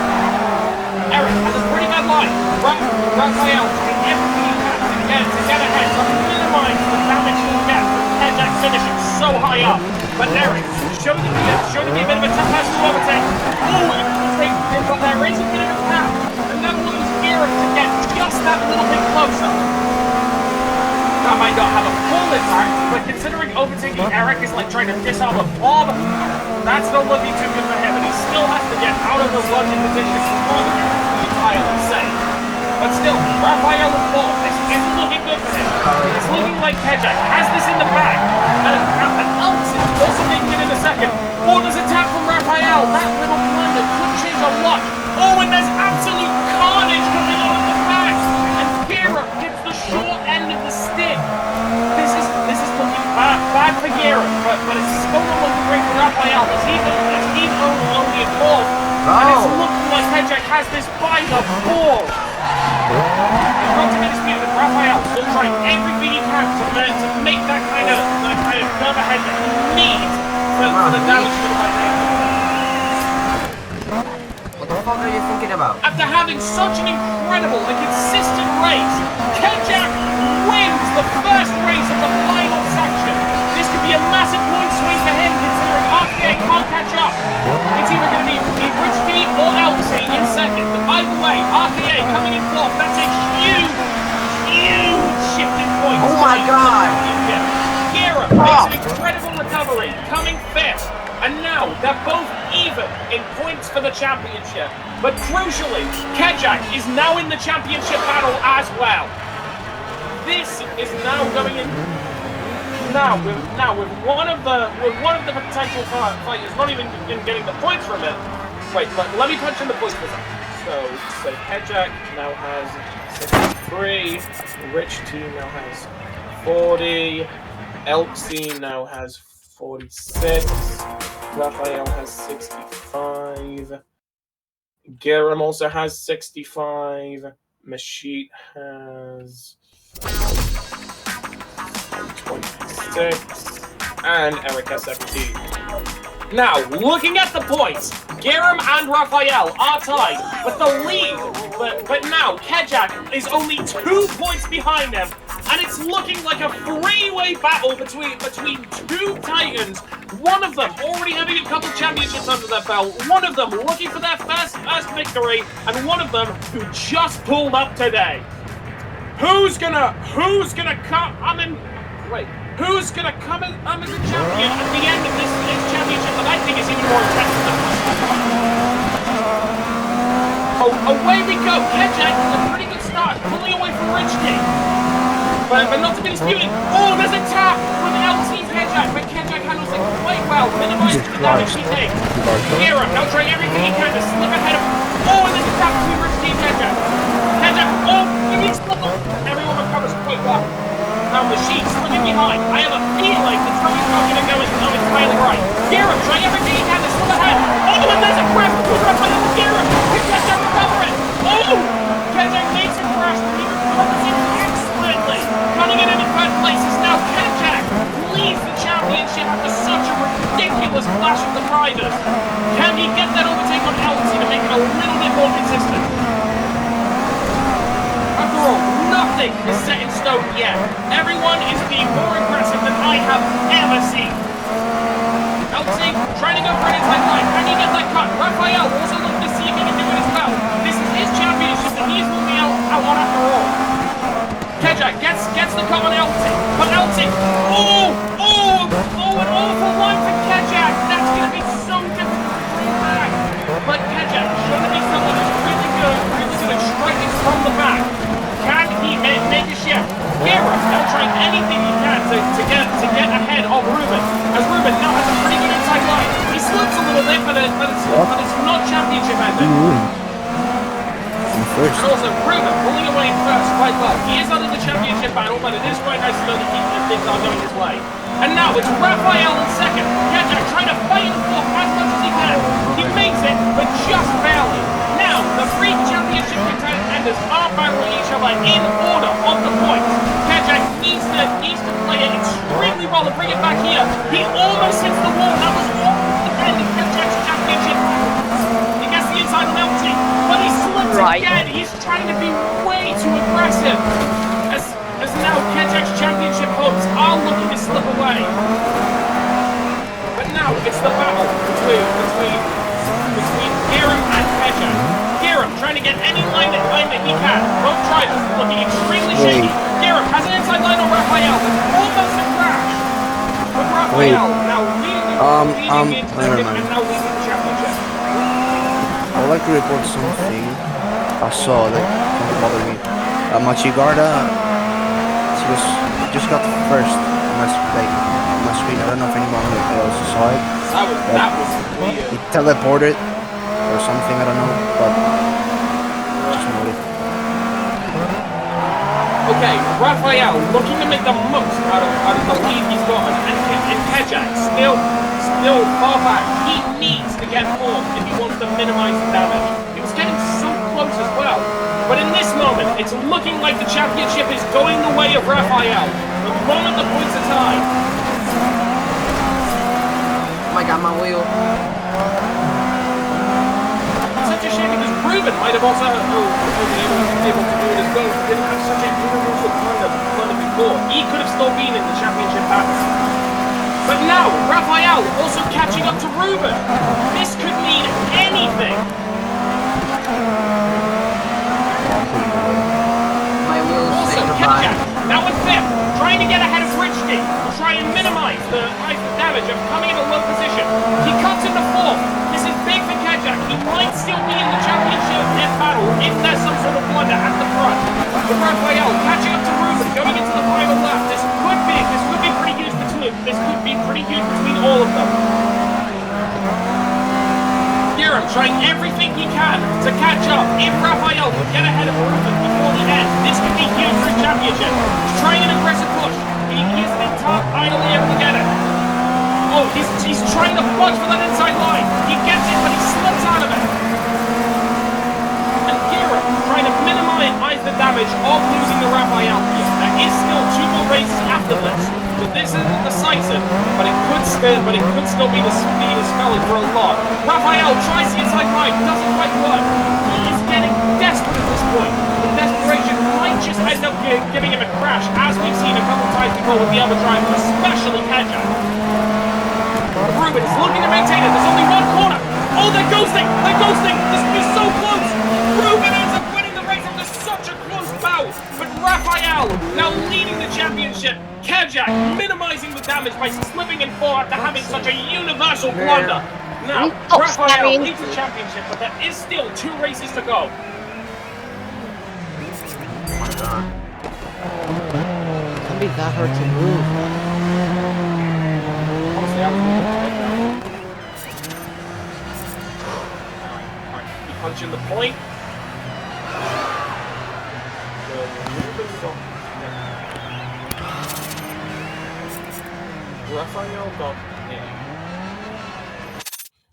Eric has a pretty bad line. Raphael doing everything he can to get ahead, to minimize the damage he'll get from Kajak finishing so high up. But Eric showing to be a bit of a tough pass to overtake. But there is a bit of a gap. And that allows Eric to get just that little bit closer. not have a full impact, but considering overtaking Eric is like trying to disarm a bomb, that's not looking too good for him, and he still has to get out of the lunging position before the entirely safe. But still, Raphael is fourth. This isn't looking good for him. It's looking like Kejak has this in the bag, and Elvis is also making it in a second. Orders attack from Raphael. That little blunder could change a lot. Oh, and there's absolute carnage coming out of the back, and Gira gets the short end of the stick. This is looking bad for Gira, but it's still not looking great for Raphael. As he's only in fourth, and it's looking like Kejak has this by the balls. Not to be disputed, Raphael still trying everything he can to make that kind of curve ahead that he needs for the damage to the bike. What the fuck are you thinking about? After having such an incredible and consistent race, Kejak wins the first race of the final section. This could be a massive point swing for him, considering RKA can't catch up. It's either going to be Rich D or Elsie in second, but either way, RKA coming in fourth. That's a huge shift in points. Oh my god! Gira makes an incredible recovery, coming fifth. And now they're both even in points for the championship. But crucially, Kejak is now in the championship battle as well. This is now going in. With one of the potential fighters not even getting the points from it. Wait, let me punch in the points for a second. So Kejak now has 63. Rich T now has 40. Elksy now has 46. Raphael has 65. Garam also has 65. Mashit has 26. And Eric has 17. Now, looking at the points, Garam and Raphael are tied, but the lead, but now Kejak is only 2 points behind them, and it's looking like a three-way battle between two titans. One of them already having a couple championships under their belt, one of them looking for their first victory, and one of them who just pulled up today. Who's gonna come? Who's gonna come as a champion at the end of this championship that I think is even more intense than away we go. Kejak is a pretty good start, pulling away from Rich D. But not to be disputed. Oh, there's a tap from LC Kejak, but Kejak handles it quite well, minimizes the damage he takes. Gira now trying everything he can to slip ahead of. Oh, and there's a tap between Rich D and Kejak. Kejak, he slipped off. Everyone recovers quite well. Now the sheet's slipping behind. I have a feeling that something's not going to go entirely right. Gira trying everything he can to slip ahead. Oh, and there's a crash between Raphael and Gira. Kejak doesn't recover it. Oh, Kejak makes a crash, but he recovers it excellently. Running it in third place is now Kejak leads the championship after such a ridiculous clash of the riders. Can he get that overtake on Elsie to make it a little bit more consistent? After all, nothing is set in stone yet. Everyone is being more aggressive than I have ever seen. Elsie trying to go for an inside line. Can he get that cut? Raphael also looking to see if he can do it as well. This is his championship that he's moving out on after all. Kejak gets the cut on Elsie. But Elsie, an awful line for Kejak. That's going to be so difficult to bring back. But Kejak should be someone who's really good at striking from the back. Can he make a shift? Gira now trying anything he can to get ahead of Ruben, as Ruben now has a pretty good inside line. He slips a little bit, but it's not championship ending. And also Ruben pulling away in first quite well. He is under the championship battle, but it is quite nice to know that things are going his way. And now it's Raphael in second. Kejak trying to fight in fourth as much as he can. He makes it, but just barely. Now, the three championship contenders are battling each other in order of the points. Kejak needs to play it extremely well to bring it back here. He almost hits the wall. That was almost the end of Kejak's championship. He gets the inside on Elsie, but he slips again. He's trying to be way too aggressive. As now Kejak's championship hopes are looking to slip away. But now it's the battle between Garam and Kejak. Garam trying to get any line that he can. Both drivers looking extremely shaky. Garrett has an inside line on Raphael. Almost a crash. With Raphael now leading into the never mind. and now leading the championship. I would like to report something I saw that don't bother me. Machigarda, he just got first on my screen. I don't know if anyone else saw it. That was weird. He teleported or something, I don't know, but just noted. Okay, Raphael looking to make the most out of the lead he's got, and Kejak still far back. He needs to get more if he wants to minimize the damage. He was getting so close as well. But in this moment, it's looking like the championship is going the way of Raphael. The moment the points are tied. Oh my god, my wheel. Such a shame because Ruben might have also been able to do it as well. He didn't have such a universal kind of before. He could have still been in the championship battle. But now, Raphael also catching up to Ruben. This could mean anything. My wheels Also, say goodbye. Kepchak, now in fifth, trying to get ahead of Richie to try and minimize the damage of coming in a low position. He cuts into fourth. This is big for Kepchak. He might still be in the championship battle if there's some sort of blunder at the front. With Raphael catching up to Ruben, going into the final lap. This could be pretty huge between. This could be pretty huge between all of them. Hiram trying everything he can to catch up. If Raphael could get ahead of Ruben before the end, this could be huge for his championship. He's trying an aggressive push. He isn't finally able to get it. Oh, he's trying to punch for that inside line. He gets it, but he slips out of it. And Hiram trying to minimize the damage of losing the Raphael here. There is still 2 more races after this. So this isn't decisive, but it could still be the spelling for a lot. Raphael tries the inside line, doesn't quite work. He is getting desperate at this point. The desperation might just end up giving him a crash, as we've seen a couple times before with the other drivers, especially Kejak. Ruben is looking to maintain it. There's only one corner. Oh, they're ghosting! They're ghosting! This could be so close! Ruben ends up winning the race after such a close bout. But Raphael now leading the championship. Kejak minimizing the damage by slipping in 4 after having such a universal blunder. Now, Raphael leads the championship, but there is still 2 races to go. Oh my god. It can't be that hard to move. Honestly, I was punching the point. Raphael got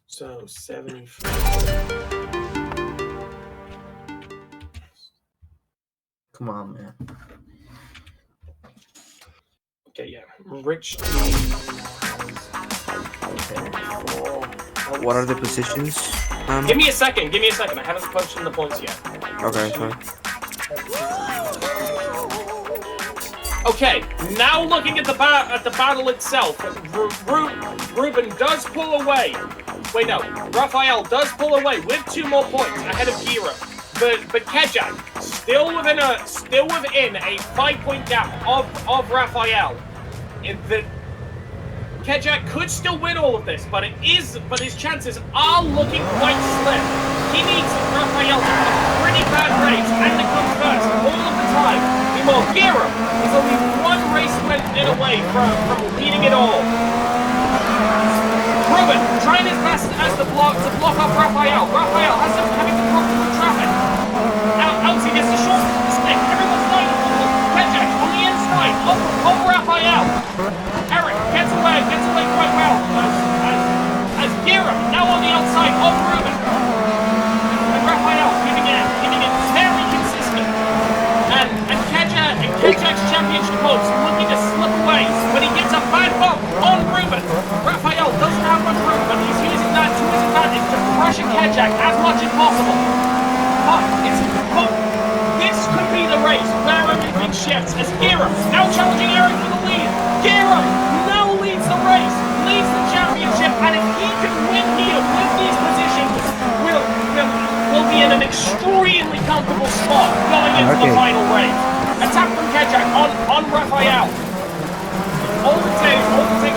so 74. Come on, man. Okay, yeah. Rich. What are the positions? Give me a second. I haven't punched in the points yet. Okay, sorry. Okay, now looking at the battle itself, Ruben does pull away. Wait, no, Raphael does pull away with 2 more points ahead of Gira. But Kejak still within a 5-point gap of Raphael. Kejak could still win all of this, but his chances are looking quite slim. He needs Raphael to have a pretty bad race and to come first all of the time. Meanwhile, Gira is only 1 race away from leading it all. Ruben trying his best as to block off Raphael. Raphael has him having to cross through traffic. Elsie gets the short stick. Everyone's lying. Kejak on the inside of Raphael. Eric gets away quite well as Gira now on the outside of Ruben. And Raphael giving it very consistent. And Kejak's championship hopes looking to slip away, but he gets a bad bump on Ruben. Raphael doesn't have much room, but he's using that to his advantage to pressure Kejak as much as possible. But this could be the race where everything shifts as Gira now challenging Eric for the lead. Gira now leads the race, leads the championship, and if he can win here with these positions, will be in an extremely comfortable spot going into the final race. Attack from Kejak. Kajak on Raphael. All it takes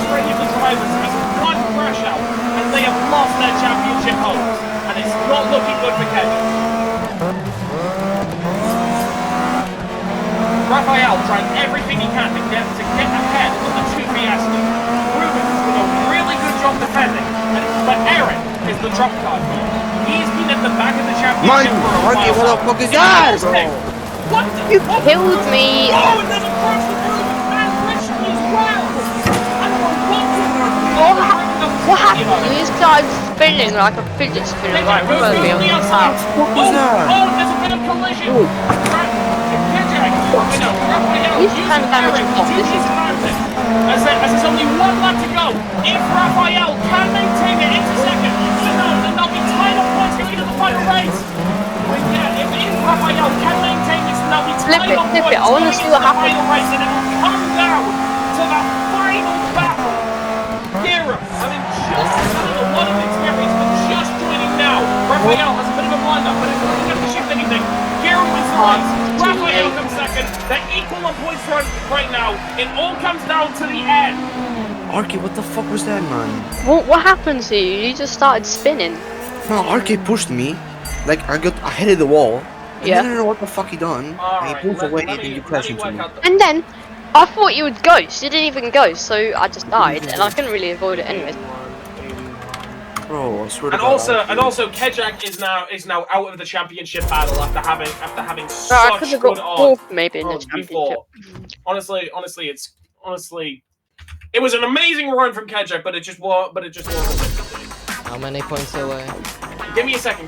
for any of the drivers is one crash out, and they have lost their championship hopes. And it's not looking good for Kajak. Raphael trying everything he can to get ahead of the two Fiestas. Ruben is doing a really good job defending, but Eric is the trump card here. He's been at the back of the championship for a while. What the fuck is that, bro? What? You killed me. Oh, and there's a crash with Ruben and Richie as well. I don't know What happened? You started spinning like a fidget spinner. Right, Ruben probably on on the the outside. top. What was that? Oh, there's a bit of collision. He's trying to damage him off. This is as there's only one lap to go. If Raphael can maintain it into second, then they'll be tied up points going into the final race. But yeah, if Raphael can maintain this, then they'll be tied up points I want to see what happens. final race, and it'll come down to the final battle. Gira, I mean, just having a lot of experience, but just joining now. Raphael has a bit of a blind up, but it's not enough to shift anything. Gira wins the race. Raphael comes second. They're equal on points front right now. It all comes down to the end. Arky, what the fuck was that, man? What happened to you? You just started spinning. No, Arky pushed me. Like, I hit the wall. And Yeah. I don't know what the fuck he done. And he moved away and you crashed into me. And then I thought you would ghost. You didn't even ghost, so I just died, and I couldn't really avoid it anyways. Bro, I swear to And God. also, Kajak is now out of the championship battle after having I such could have good got odds. fourth maybe in the odds championship. before. Honestly, it was an amazing run from Kajak, but it just wasn't. How many points away? Give me a second.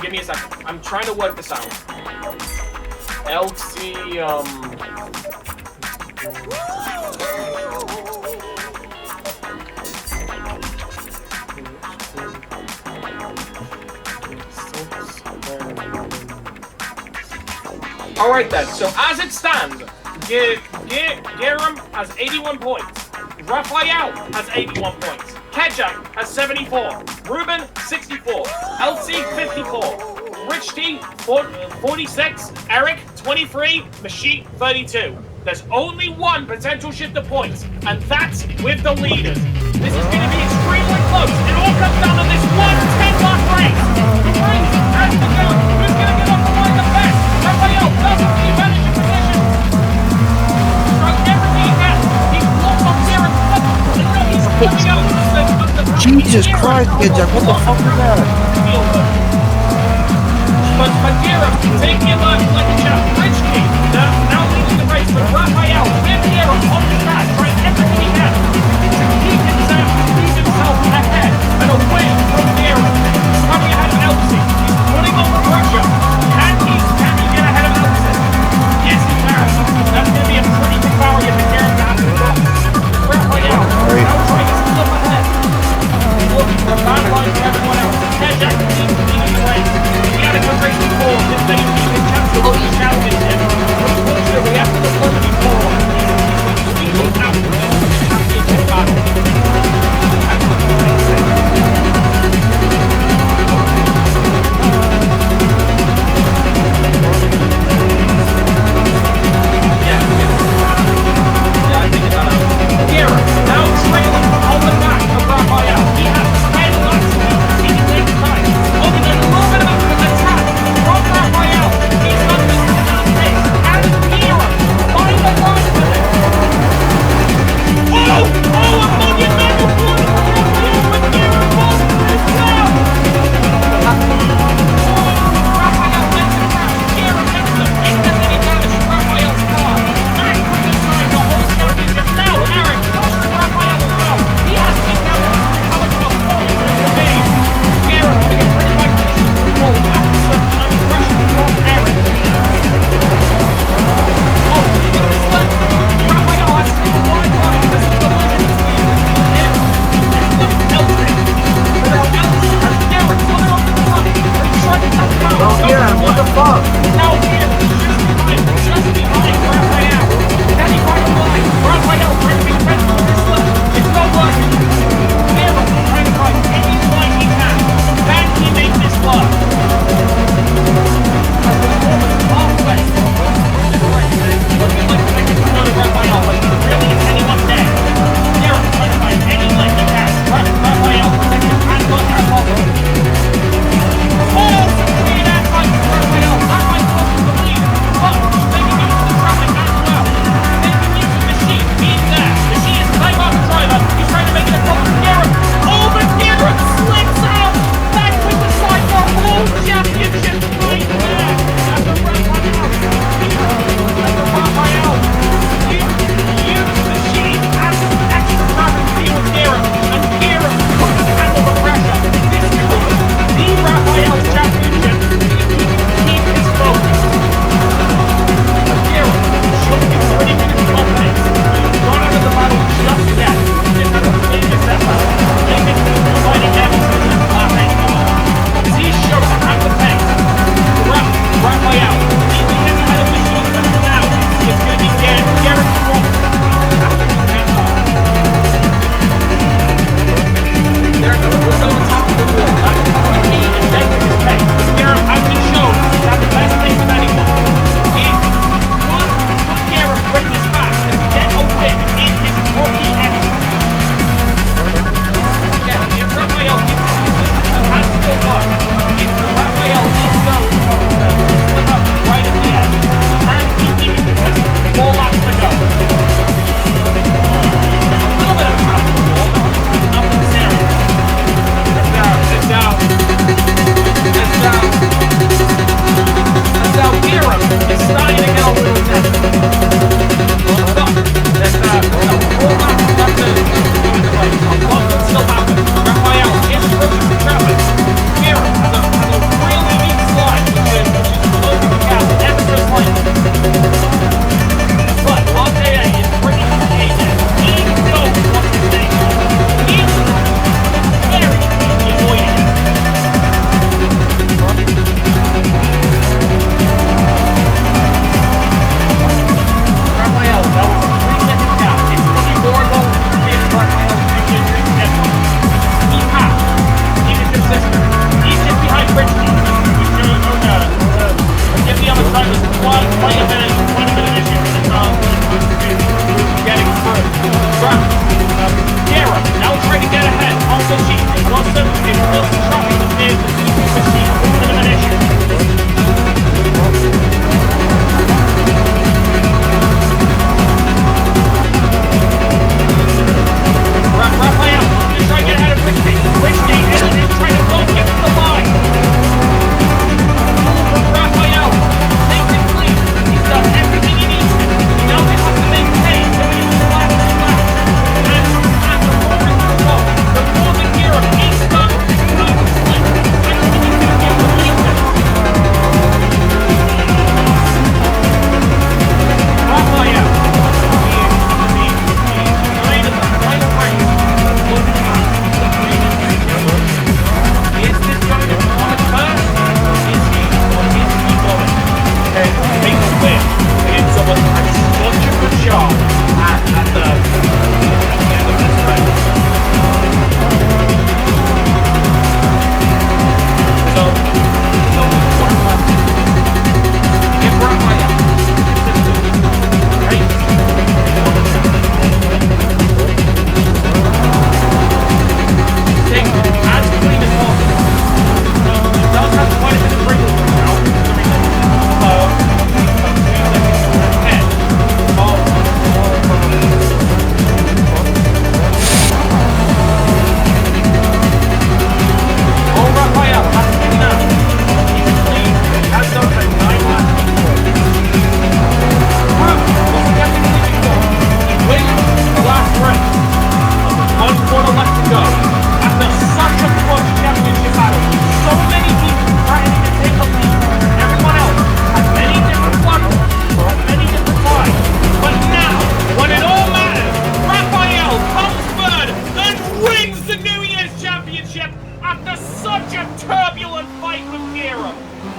I'm trying to work this out. LC, Alright then, so as it stands, Geram has 81 points. Raphael has 81 points. Kajak has 74. Ruben, 64. LC, 54. Rich T, 46. Eric, 23. Mashik, 32. There's only one potential shift of points, and that's with the leaders. This is going to be extremely close. It all comes down to this one 10-lap race. The race has begun. Who's going to get off the line the best? Raphael doesn't see manage in position. Struck everything he can. He's blocked on zero. He's coming out of the Jesus Christ, Kajak, what the fuck was that? But Gira taking it like a champ. Rich King now leading the race, but Raphael with Gira on the track, trying everything he can to keep himself ahead and away from Gira. He's coming ahead of Elsie. He's putting on the pressure. Can he get ahead of Elsie? Yes, he can. That's going to be a pretty big barrier for Gira to have to cross. Raphael now trying to slip ahead. He's looking for a bad line for everyone else. Kajak seems to be in the race. He had a good race before. This day he's been champion of the championship. Unfortunately, after the run before, he's been out of the championship battle. That's what makes sense. Yeah, I think it's that out. Gira now trailing on the back of Raphael. He has 10 laps to go. He can take his time. Oh, but there's a little bit of an attack from Raphael. He's got the pace. And Gira find the line with it. Oh, a monumental blow from Raphael with Gira falls as well. Raphael makes the crash. Gira gets the pick that he damaged Raphael's car. And quickly trying to hold championship. Now Eric crosses Raphael as well. He has to get down to recover from a fall in the game. Gira putting a pretty big position to roll after some pressure from Eric. Oh, he gets this left. Raphael has to take a wide line. This is the collision between him and Elsie. But now Elsie has Gira coming off to the front. He's trying to touch him out. Oh, yeah, what the fuck? Now Gira is just behind Raphael. Can he find a line? Raphael trying to be defensive with this left. It's not working. Gira trying to find any line he can. Can he make this work? As the performance halfway. Looking like the next another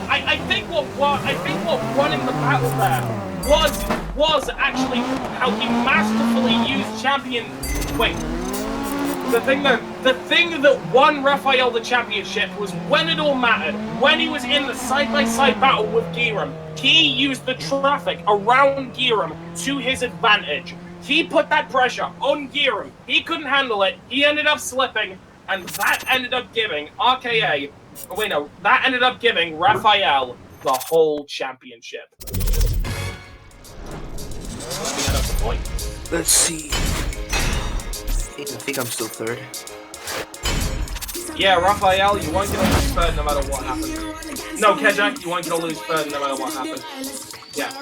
I think what won in the battle there was actually how he masterfully used champion. Wait, the thing that won Raphael the championship was when it all mattered. When he was in the side-by-side battle with Giram, he used the traffic around Giram to his advantage. He put that pressure on Giram. He couldn't handle it. He ended up slipping, and that ended up giving RKA. Oh, wait, no, that ended up giving Raphael the whole championship. Let's see. I think I'm still third. Yeah, Raphael, you weren't gonna lose third no matter what happened. No, Kejak, you weren't gonna lose third no matter what happened. Yeah.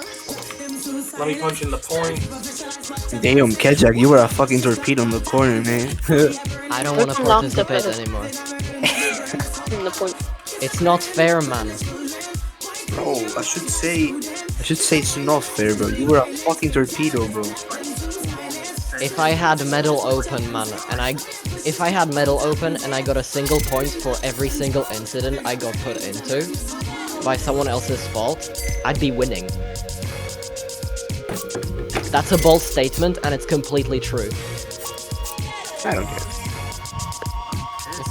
Let me punch in the point. Damn, Kejak, you were a fucking torpedo in the corner, man. I don't want to participate anymore. The point. It's not fair, man. Bro, I should say it's not fair, bro. You were a fucking torpedo, bro. If I had medal open, man, if I had medal open and I got a single point for every single incident I got put into by someone else's fault, I'd be winning. That's a bold statement, and it's completely true. I don't care.